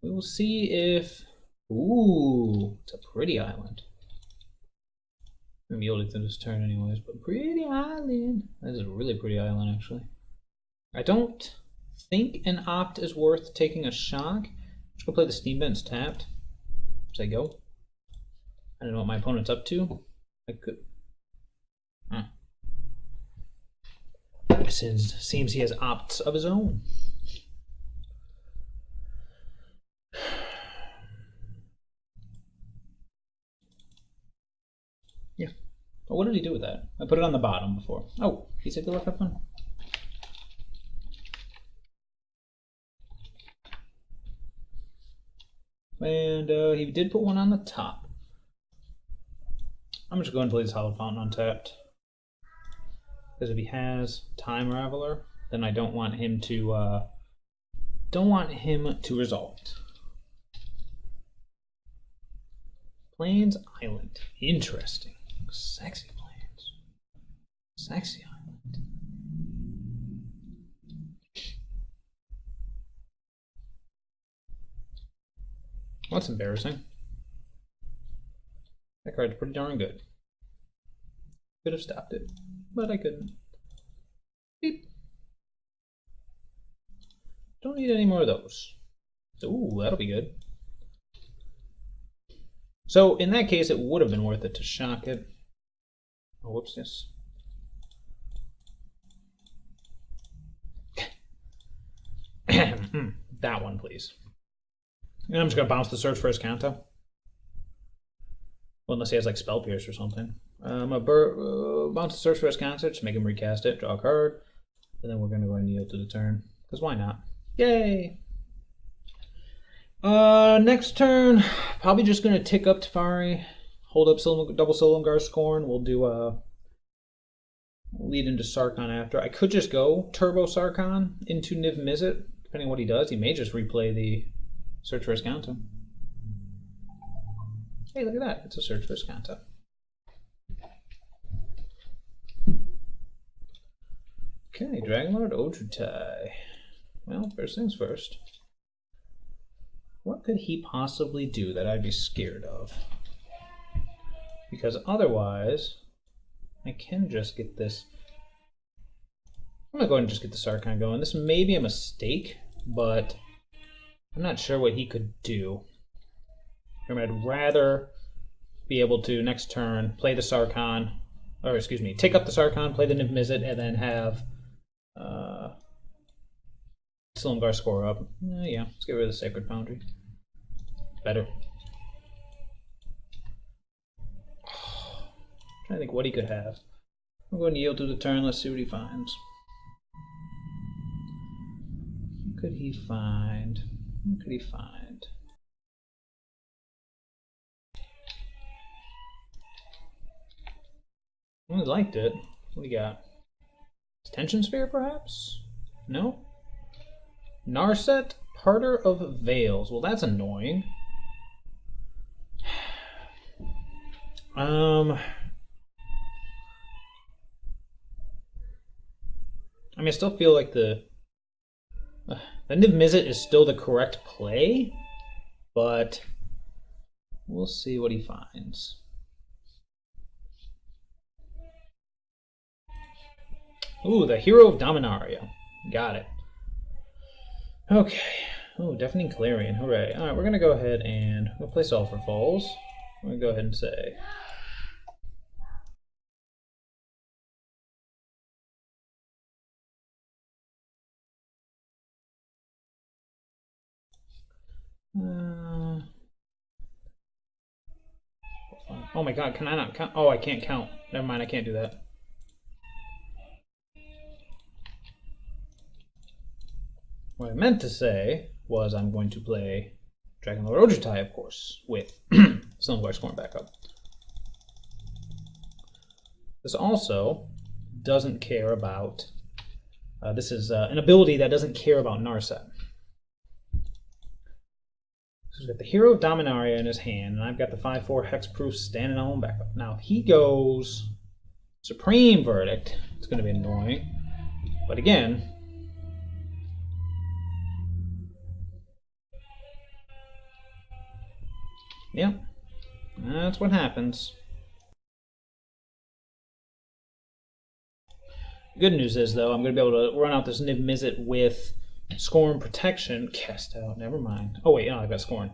We will see if... Ooh, it's a pretty island. I'm yielding through this turn anyways, but pretty island. That is a really pretty island, actually. I don't think an Opt is worth taking a shock. I'm just gonna play the Steam Vents tapped. Say go. I don't know what my opponent's up to. I could... Seems he has Opts of his own. Yeah. Oh, what did he do with that? I put it on the bottom before. Oh, he said good luck, have fun. And he did put one on the top. I'm just going to play this Hallowed Fountain untapped. Because if he has Time Raveler, then I don't want him to result. Plains Island. Interesting. Sexy Plains. Sexy Island. That's embarrassing. That card's pretty darn good. Could have stopped it, but I couldn't. Beep. Don't need any more of those. Ooh, that'll be good. So in that case, it would have been worth it to shock it. Oh, whoops, yes. That one, please. And I'm just going to bounce the search for his counter. Well, unless he has like Spell Pierce or something. I'm going to bounce the search for his counter, just make him recast it, draw a card, and then we're going to go and yield to the turn. Because why not? Yay! Next turn, probably just going to tick up Teferi, hold up double Silumgar Scorn. We'll do lead into Sarkhan after. I could just go Turbo Sarkhan into Niv-Mizzy. Depending on what he does, he may just replay the search for his counter. Hey, look at that. It's a search for his counter. Okay, Dragonlord Ojutai. Well, first things first. What could he possibly do that I'd be scared of? Because otherwise, I can just get this. I'm going to go ahead and just get the Sarkhan going. This may be a mistake, but I'm not sure what he could do. I'd rather be able to, next turn, play the Sarkhan, or excuse me, take up the Sarkhan, play the Niv-Mizzy, and then have Silumgar score up. Yeah, let's get rid of the Sacred Foundry. Better. Trying to think what he could have. I'm going to yield to the turn. Let's see what he finds. What could he find? What could he find? I really liked it. What do you got? Tension Sphere, perhaps? No? Narset, Parter of Veils. Well, that's annoying. I mean, I still feel like the Niv-Mizzy is still the correct play, but we'll see what he finds. Ooh, the Hero of Dominaria. Got it. Okay. Ooh, Deafening Clarion. Hooray. Alright, we're going to go ahead and we'll play Sulphur Falls. I'm going to go ahead and say... oh my god, can I not count? Oh, I can't count. Never mind, I can't do that. What I meant to say was I'm going to play Dragonlord Ojutai, of course, with Silumgar Scorn back up. This also doesn't care about... this is an ability that doesn't care about Narset. So he's got the Hero of Dominaria in his hand, and I've got the 5/4 Hexproof standing on backup. Now, if he goes Supreme Verdict, it's going to be annoying. But again... yeah, that's what happens. The good news is, though, I'm going to be able to run out this Niv-Mizzy with Scorn Protection. Cast out, never mind. Oh, wait, no, I've got Scorn.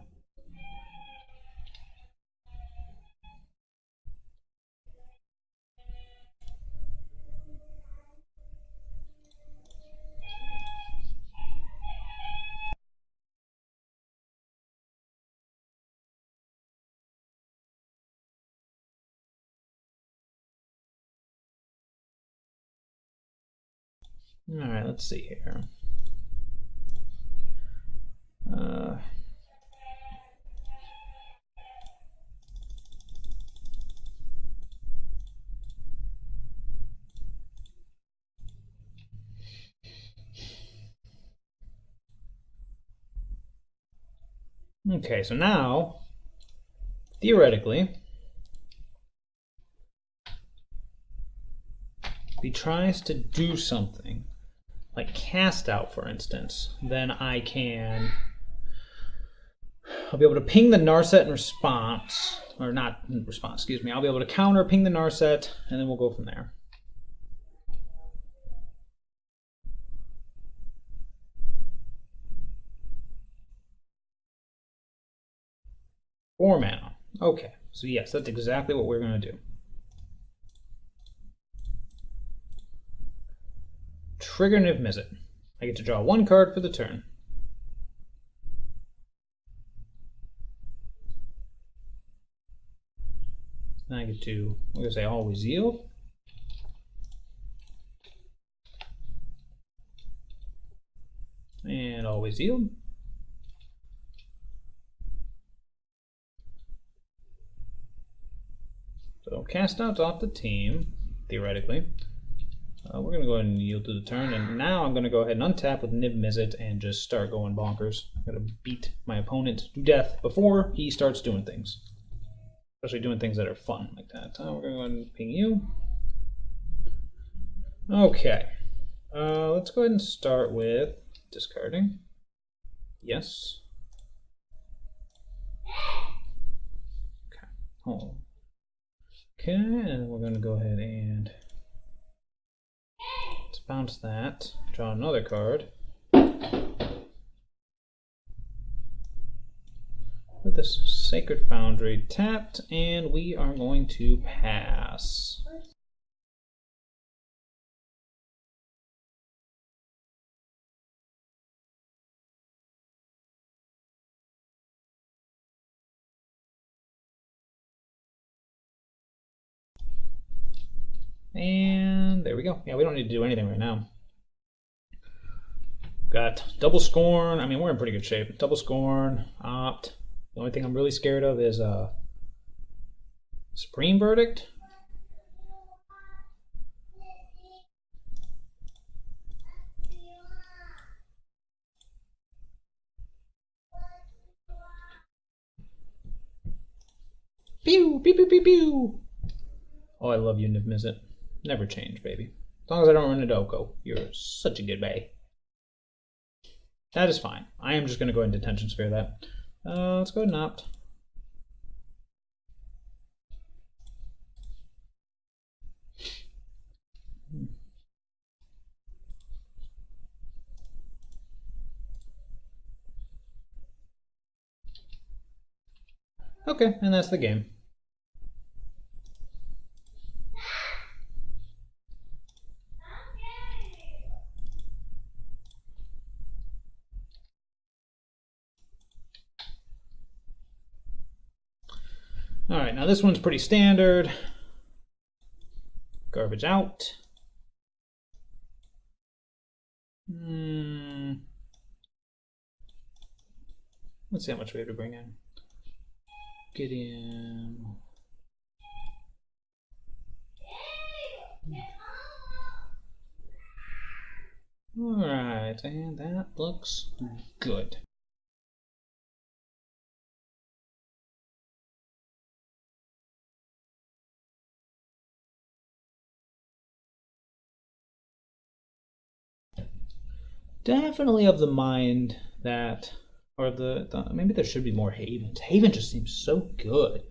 Alright, let's see here. Okay, so now, theoretically, if he tries to do something, like cast out, for instance, then I can I'll be able to ping the Narset in response. Or not in response, excuse me. I'll be able to counter, ping the Narset, and then we'll go from there. Four mana. Okay, so yes, that's exactly what we're going to do. Trigger Niv-Mizzy. I get to draw one card for the turn. Then I get to, I'm going to say always yield. And always yield. So cast out's off the team, theoretically. We're going to go ahead and yield to the turn, and now I'm going to go ahead and untap with Niv-Mizzy and just start going bonkers. I'm going to beat my opponent to death before he starts doing things. Especially doing things that are fun like that. We're going to go ahead and ping you. Okay. Let's go ahead and start with discarding. Yes. Okay. Hold on. Okay, and we're going to go ahead and let's bounce that. Draw another card. With this Sacred Foundry tapped, and we are going to pass. And there we go. Yeah, we don't need to do anything right now. Got double Scorn. I mean, we're in pretty good shape. Double Scorn, opt. The only thing I'm really scared of is Supreme Verdict. Pew, pew, pew, pew, pew. Oh, I love you, Niv-Mizzy. Never change, baby. As long as I don't run into Oko, you're such a good bae. That is fine. I am just going to go into Detention Sphere that. Let's go ahead and opt. Okay, and that's the game. Alright, now this one's pretty standard. Garbage out. Let's see how much we have to bring in. Get in. Alright, and that looks good. Definitely of the mind that, or maybe there should be more Havens. Haven just seems so good.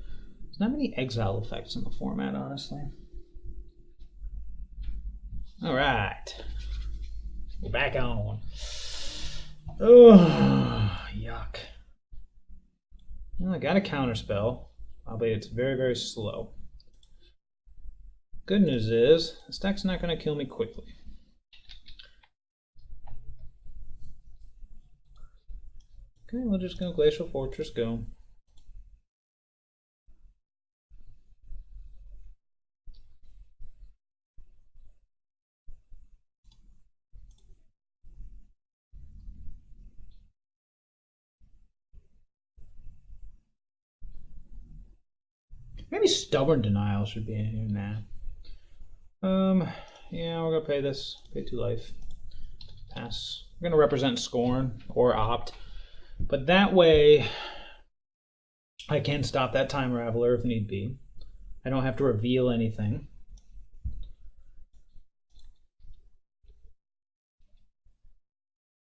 There's not many exile effects in the format, honestly. All right, we're back on. Oh, yuck. Well, I got a counterspell, albeit it's very, very slow. Good news is, this deck's not going to kill me quickly. Okay, we'll just go Glacial Fortress, go. Maybe Stubborn Denial should be in here now. Yeah, we're gonna pay this. Pay 2 life. Pass. We're gonna represent Scorn or opt. But that way, I can stop that Time Raveler if need be. I don't have to reveal anything.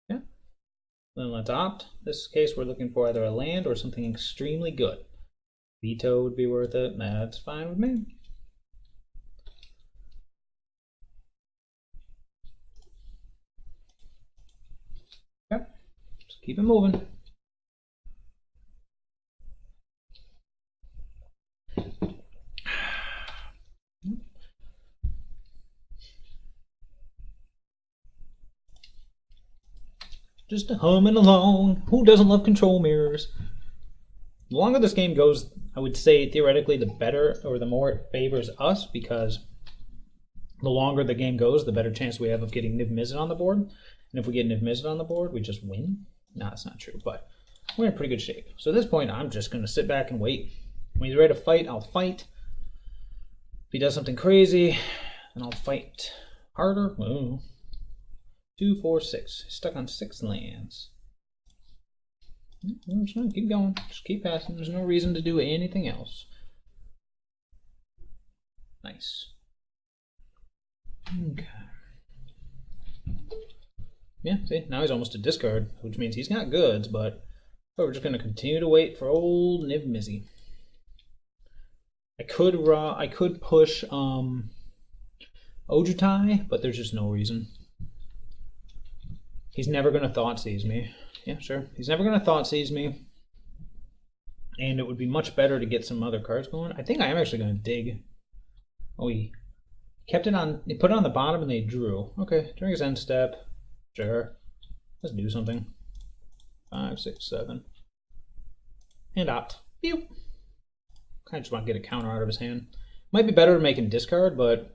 Yeah. Then let's opt. In this case, we're looking for either a land or something extremely good. Veto would be worth it. That's fine with me. Yep. Just keep it moving. Just humming along. Who doesn't love control mirrors? The longer this game goes, I would say theoretically the better, or the more it favors us, because the longer the game goes, the better chance we have of getting Niv-Mizzy on the board. And if we get Niv-Mizzy on the board, we just win. No, that's not true, but we're in pretty good shape. So at this point, I'm just going to sit back and wait. When he's ready to fight, I'll fight. If he does something crazy, then I'll fight harder. Ooh. 2, 4, 6. Stuck on 6 lands. Keep going. Just keep passing. There's no reason to do anything else. Nice. Okay. Yeah, see? Now he's almost a discard, which means he's got goods, but we're just going to continue to wait for old Niv-Mizzy. I could push Ojutai, but there's just no reason. He's never going to Thoughtseize me. Yeah, sure. He's never going to Thoughtseize me. And it would be much better to get some other cards going. I think I am actually going to dig. Oh, he kept it on. He put it on the bottom and they drew. Okay, during his end step. Sure. Let's do something. 5, 6, 7. And opt. Pew! I just want to get a counter out of his hand. Might be better to make him discard, but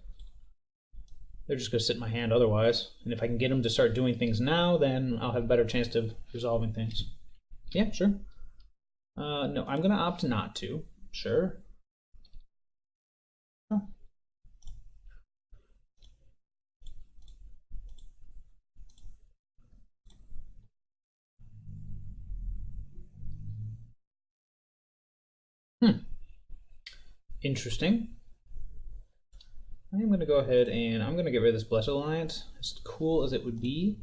they're just going to sit in my hand otherwise. And if I can get them to start doing things now, then I'll have a better chance of resolving things. Yeah, sure. No, I'm going to opt not to. Sure. Oh. Interesting. I'm going to go ahead and I'm going to get rid of this Blessed Alliance. As cool as it would be,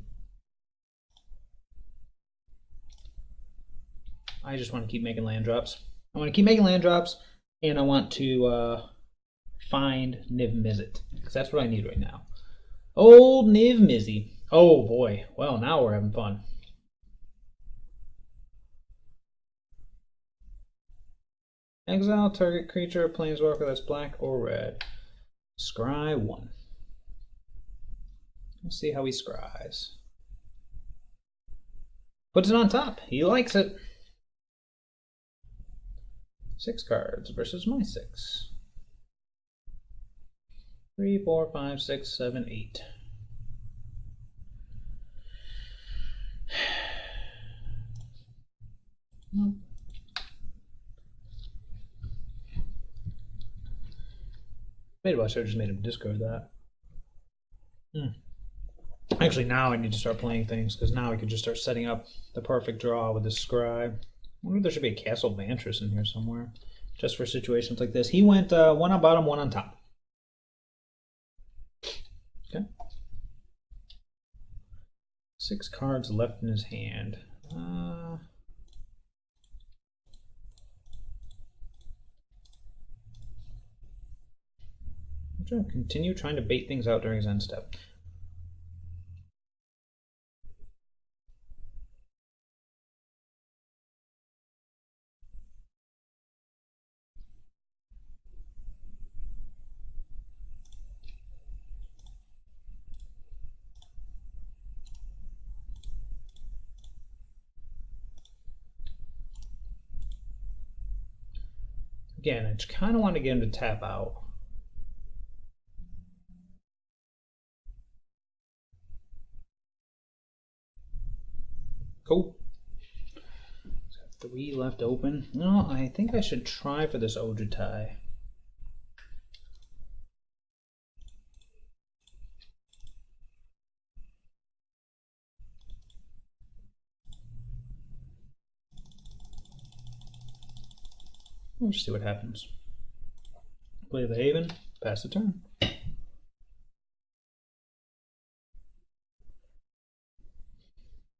I just want to keep making land drops. I want to keep making land drops, and I want to find Niv-Mizzy, because that's what I need right now. Old Niv-Mizzy. Oh boy. Well, now we're having fun. Exile target creature, planeswalker that's black or red. Scry 1. Let's see how he scries. Puts it on top. He likes it. 6 cards versus my 6. 3, 4, 5, 6, 7, 8. Nope. Maybe I should have just made him discard that. Actually, now I need to start playing things, because now I could just start setting up the perfect draw with this Scribe. I wonder if there should be a Castle Vantress in here somewhere, just for situations like this. He went 1 on bottom, 1 on top. Okay. 6 cards left in his hand. I'm going to continue trying to bait things out during his end step. Again, I just kind of want to get him to tap out. Cool. Got 3 left open. No, I think I should try for this Ojutai. We'll just see what happens. Play the Haven, pass the turn.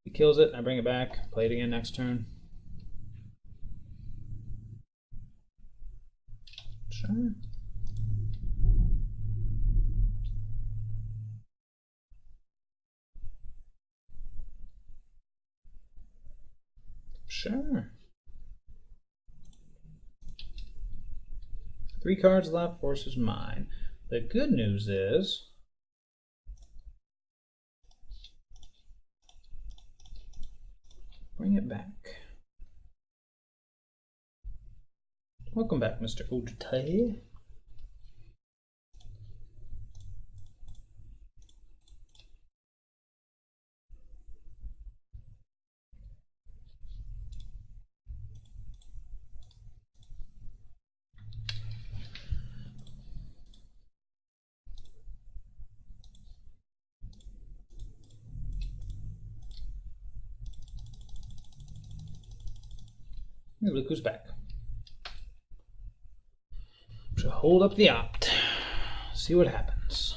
He kills it, I bring it back, play it again next turn. Sure. Sure. 3 cards left, force is mine. The good news is bring it back. Welcome back, Mr. Ojutai. Look who's back. So hold up the opt. See what happens.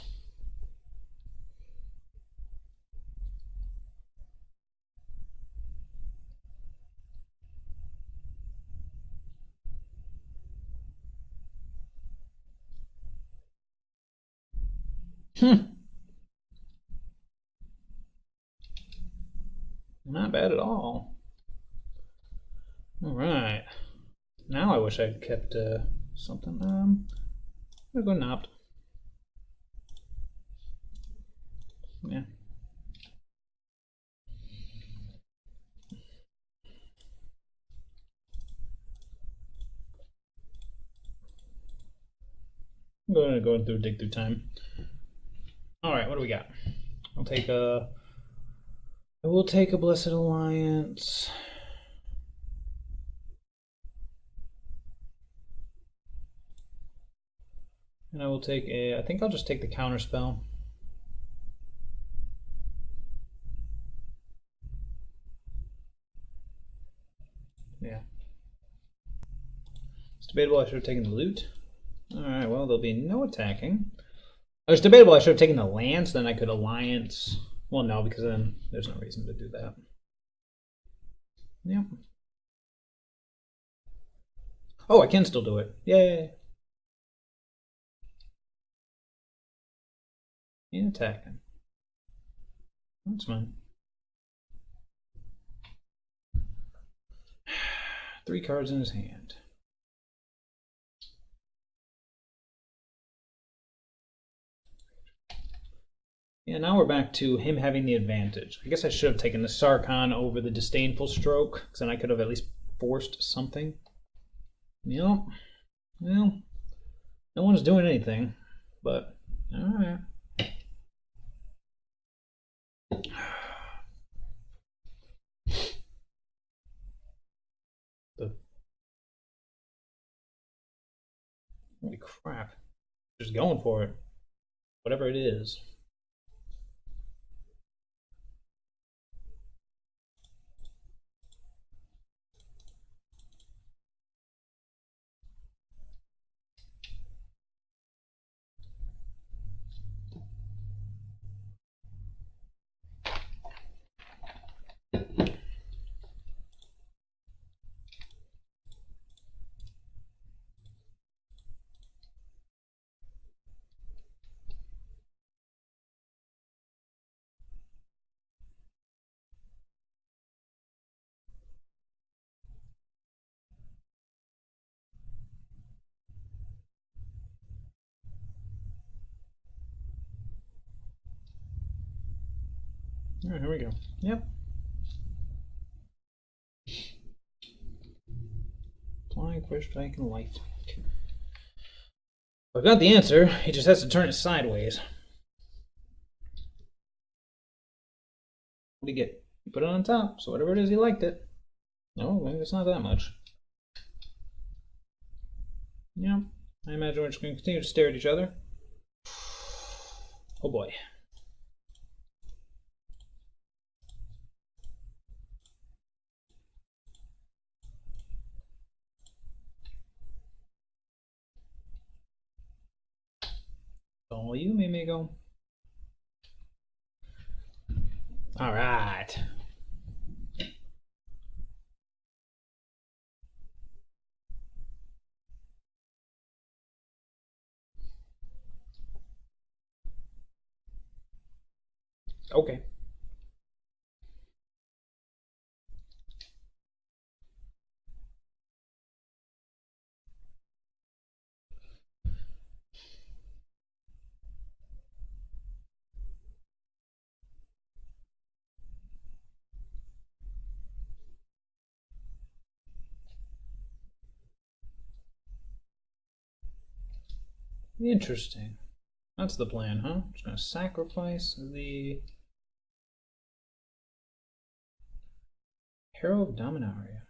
Not bad at all. All right. Now I wish I'd kept something. I'm gonna go knobbed. Yeah. I'm going through dig through time. All right, what do we got? I will take a Blessed Alliance. And I will take I think I'll just take the counter spell. Yeah. It's debatable I should have taken the loot. Alright, well, there'll be no attacking. It's debatable I should have taken the lance, then I could alliance. Well, no, because then there's no reason to do that. Yep. Oh, I can still do it. Yay. And attacking. That's fine. 3 cards in his hand. Yeah, now we're back to him having the advantage. I guess I should have taken the Sarkhan over the Disdainful Stroke, because then I could have at least forced something. Yep. Well, no one's doing anything, but alright. Holy crap. Just going for it. Whatever it is. Alright, here we go. Yep. Flying, quick strike, and life. I've got the answer. He just has to turn it sideways. What do you get? You put it on top, so whatever it is, he liked it. No, maybe it's not that much. Yeah, I imagine we're just going to continue to stare at each other. Oh boy. All you, Mimigo. All right. Okay. Interesting. That's the plan, huh? Just gonna sacrifice the Hero of Dominaria.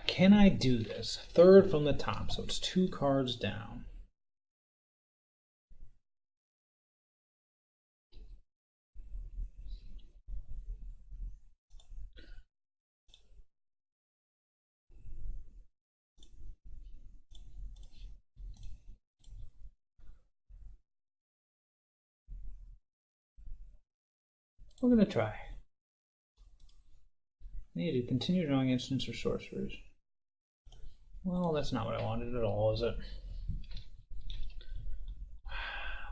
Can I do this? Third from the top, so it's 2 cards down. We're gonna try. Need to continue drawing instants or sorcerers. Well, that's not what I wanted at all, is it?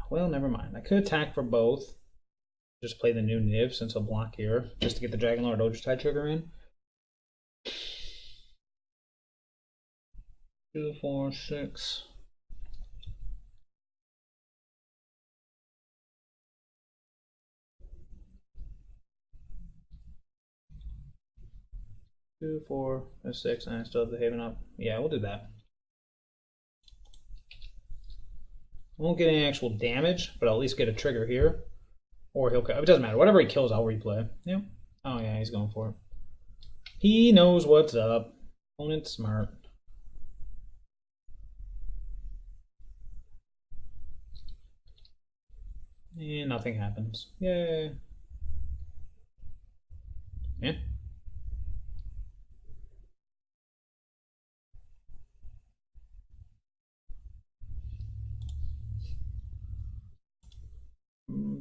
Well, never mind. I could attack for both. Just play the new Niv since I'll block here, just to get the Dragonlord Ojutai trigger in. 2, 4, 6. Two, 4, 6, and I still have the Haven up. Yeah, we'll do that. Won't get any actual damage, but I'll at least get a trigger here. Or he'll kill. It doesn't matter. Whatever he kills, I'll replay. Yep. Oh, yeah, he's going for it. He knows what's up. Opponent's smart. And nothing happens. Yay. Yeah.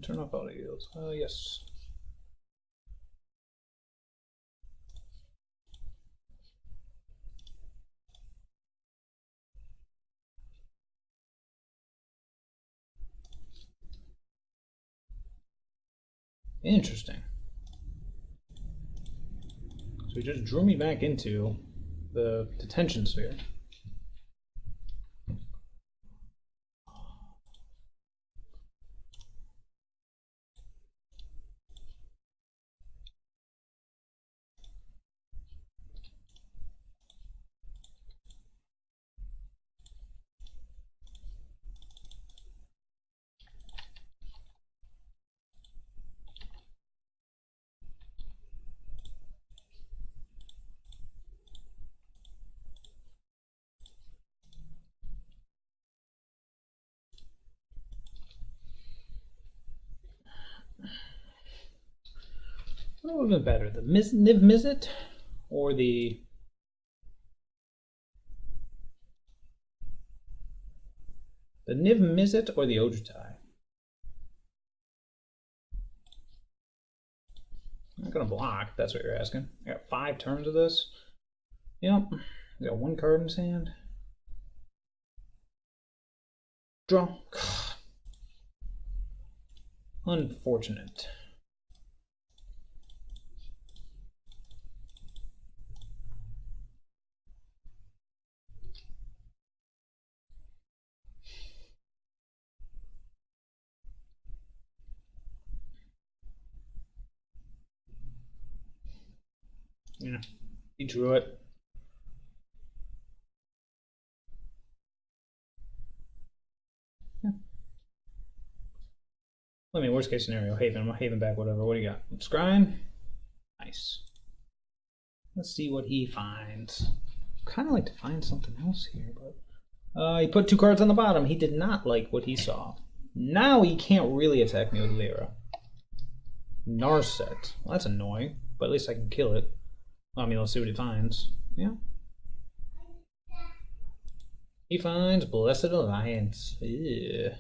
Turn off auto yields. Yes. Interesting. So he just drew me back into the detention sphere. What would have been better, the Niv-Mizzy or the Niv-Mizzy or the Ojutai? I'm not gonna block. If that's what you're asking. I got 5 turns of this. Yep. I got 1 card in his hand. Draw. Unfortunate. Yeah, he drew it. Yeah. I mean, worst case scenario, Haven. I'm Haven back, whatever. What do you got? Scrying? Nice. Let's see what he finds. Kind of like to find something else here, but he put 2 cards on the bottom. He did not like what he saw. Now he can't really attack me with Lyra. Narset. Well, that's annoying, but at least I can kill it. I mean, let's see what he finds. Yeah. He finds Blessed Alliance. Yeah.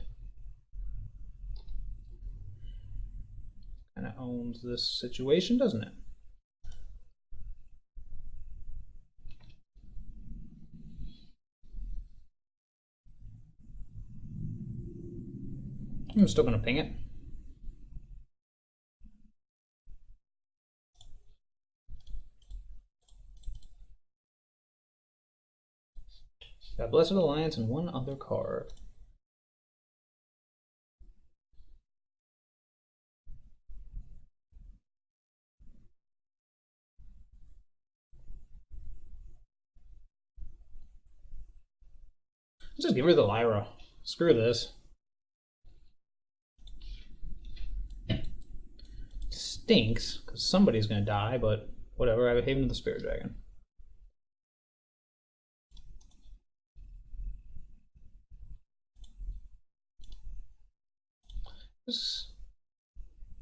Kind of owns this situation, doesn't it? I'm still going to ping it. Got Blessed Alliance and one other card. Let's just get rid of the Lyra. Screw this. Stinks, because somebody's going to die, but whatever. I have Haven of the Spirit Dragon. This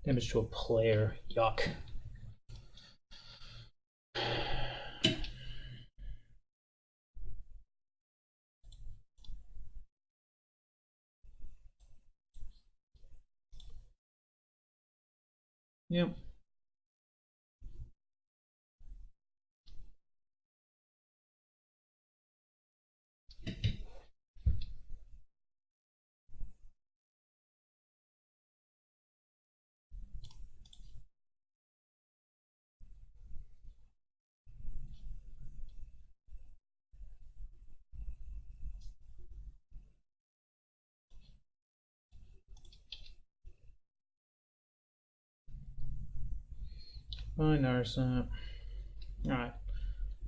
damage to a player. Yuck. Yep. Fine, Narset. Alright.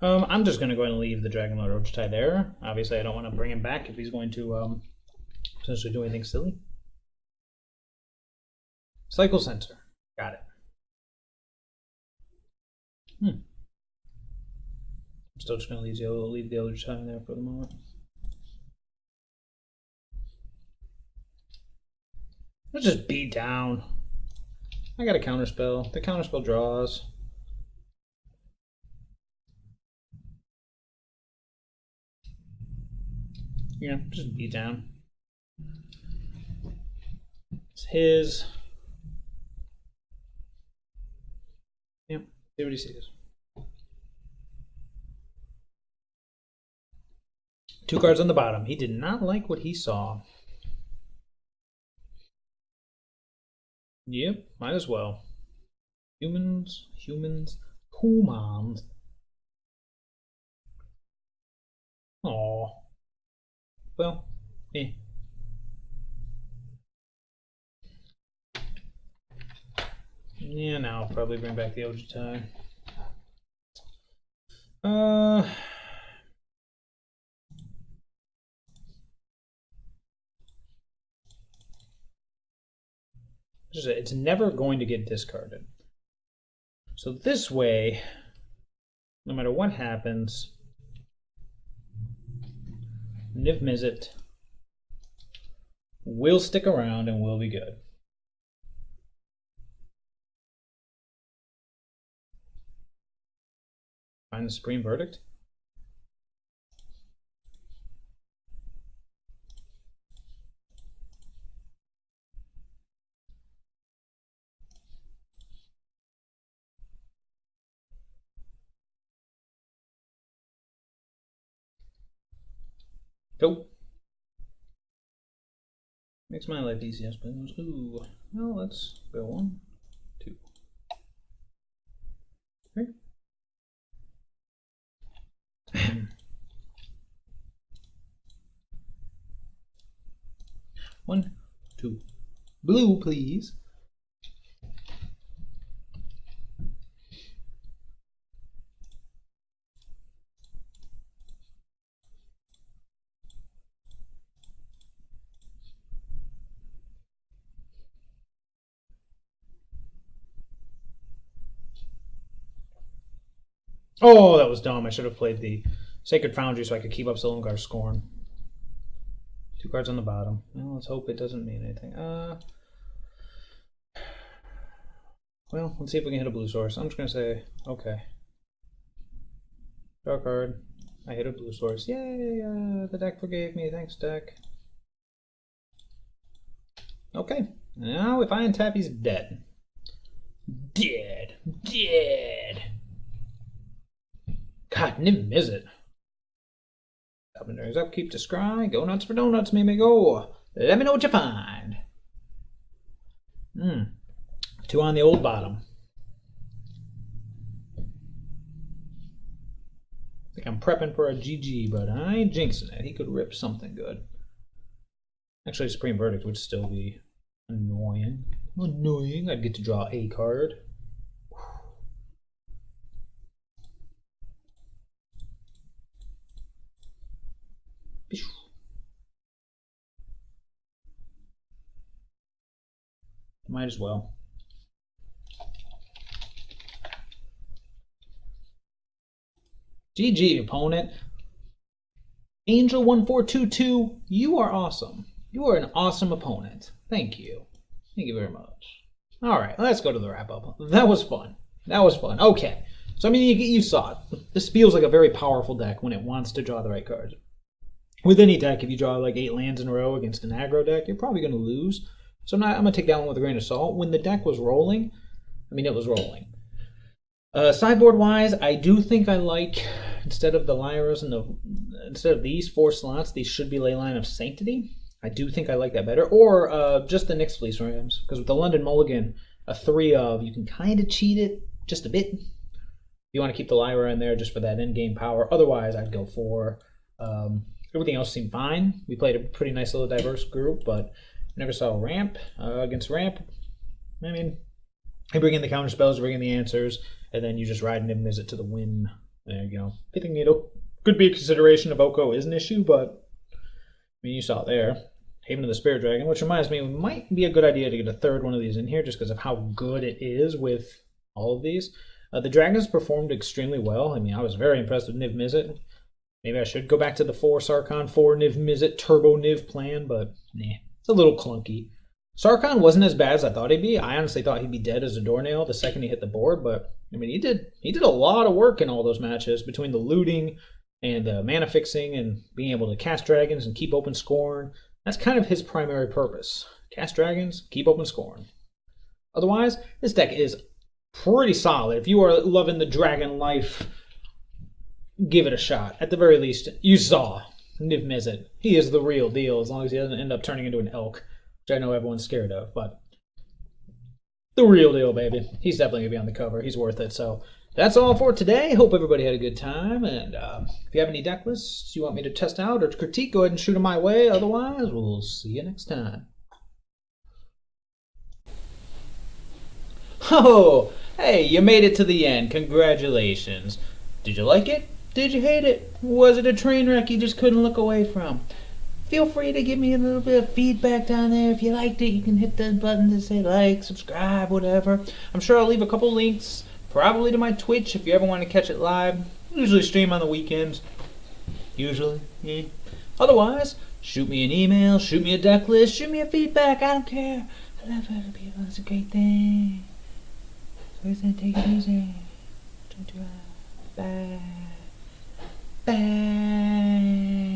I'm just going to go ahead and leave the Dragon Lord Ojutai there. Obviously, I don't want to bring him back if he's going to potentially do anything silly. Cycle Sensor. Got it. I'm still just going to leave the Ojutai in there for the moment. Let's just beat down. I got a counterspell. The counterspell draws. Yeah, just beat down. It's his. Yep, see what he sees. 2 cards on the bottom. He did not like what he saw. Yep, might as well. Humans. Aww. Well, eh. Yeah, now I'll probably bring back the Ojutai. It's never going to get discarded. So this way, no matter what happens, Niv-Mizzy will stick around and will be good. Find the Supreme Verdict. Go. Makes my life easy, I suppose. Ooh. Well, let's go 1, 2, 3. 1, 2. Blue, please. Oh, that was dumb. I should have played the Sacred Foundry so I could keep up Silumgar's Scorn. 2 cards on the bottom. Well, let's hope it doesn't mean anything. Well, let's see if we can hit a blue source. I'm just going to say, okay. Draw a card. I hit a blue source. Yay! The deck forgave me. Thanks, deck. Okay. Now, if I untap, he's dead. Dead. God, Niv-Mizzy. Dominaries upkeep to scry. Go nuts for donuts, me go. Let me know what you find. Two on the old bottom. I think I'm prepping for a GG, but I ain't jinxing it. He could rip something good. Actually, Supreme Verdict would still be annoying. Annoying. I'd get to draw a card. Might as well. GG, opponent. Angel1422, you are awesome. You are an awesome opponent. Thank you. Thank you very much. All right, let's go to the wrap-up. That was fun. That was fun. Okay. So, I mean, you saw it. This feels like a very powerful deck when it wants to draw the right cards. With any deck, if you draw like 8 lands in a row against an aggro deck, you're probably going to lose. So I'm going to take that one with a grain of salt. When the deck was rolling, I mean, it was rolling. Sideboard-wise, I do think I like, instead of the Lyras and instead of these 4 slots, these should be Leyline of Sanctity. I do think I like that better. Or just the Nyx Fleece Rams. Because with the London Mulligan, a 3 of, you can kind of cheat it just a bit. You want to keep the Lyra in there just for that end-game power. Otherwise, I'd go for... everything else seemed fine. We played a pretty nice little diverse group, but never saw a ramp against ramp. I mean, you bring in the counter spells, bring in the answers, and then you just ride Niv-Mizzy to the win. There you go. Pithing Needle could be a consideration if Oko is an issue, but I mean, you saw it there. Haven of the Spirit Dragon, which reminds me, it might be a good idea to get a third one of these in here just because of how good it is with all of these. The Dragons performed extremely well. I mean, I was very impressed with Niv-Mizzy. Maybe I should go back to the 4 Sarkhan, 4 Niv-Mizzy, Turbo Niv plan, but nah, it's a little clunky. Sarkhan wasn't as bad as I thought he'd be. I honestly thought he'd be dead as a doornail the second he hit the board, but I mean, he did a lot of work in all those matches between the looting and mana fixing and being able to cast dragons and keep open Scorn. That's kind of his primary purpose. Cast dragons, keep open Scorn. Otherwise, this deck is pretty solid. If you are loving the dragon life, give it a shot. At the very least, you saw Niv-Mizzy. He is the real deal as long as he doesn't end up turning into an elk, which I know everyone's scared of, but the real deal, baby. He's definitely going to be on the cover. He's worth it. So that's all for today. Hope everybody had a good time. And if you have any deck lists you want me to test out or to critique, go ahead and shoot them my way. Otherwise, we'll see you next time. Oh, hey, you made it to the end. Congratulations. Did you like it? Did you hate it? Was it a train wreck you just couldn't look away from? Feel free to give me a little bit of feedback down there. If you liked it, you can hit the button to say like, subscribe, whatever. I'm sure I'll leave a couple links, probably to my Twitch if you ever want to catch it live. I usually stream on the weekends. Usually, yeah. Otherwise, shoot me an email, shoot me a deck list, shoot me a feedback. I don't care. I love other people. It's a great thing. So we're going to take it easy. Don't drive. Bye. Bye.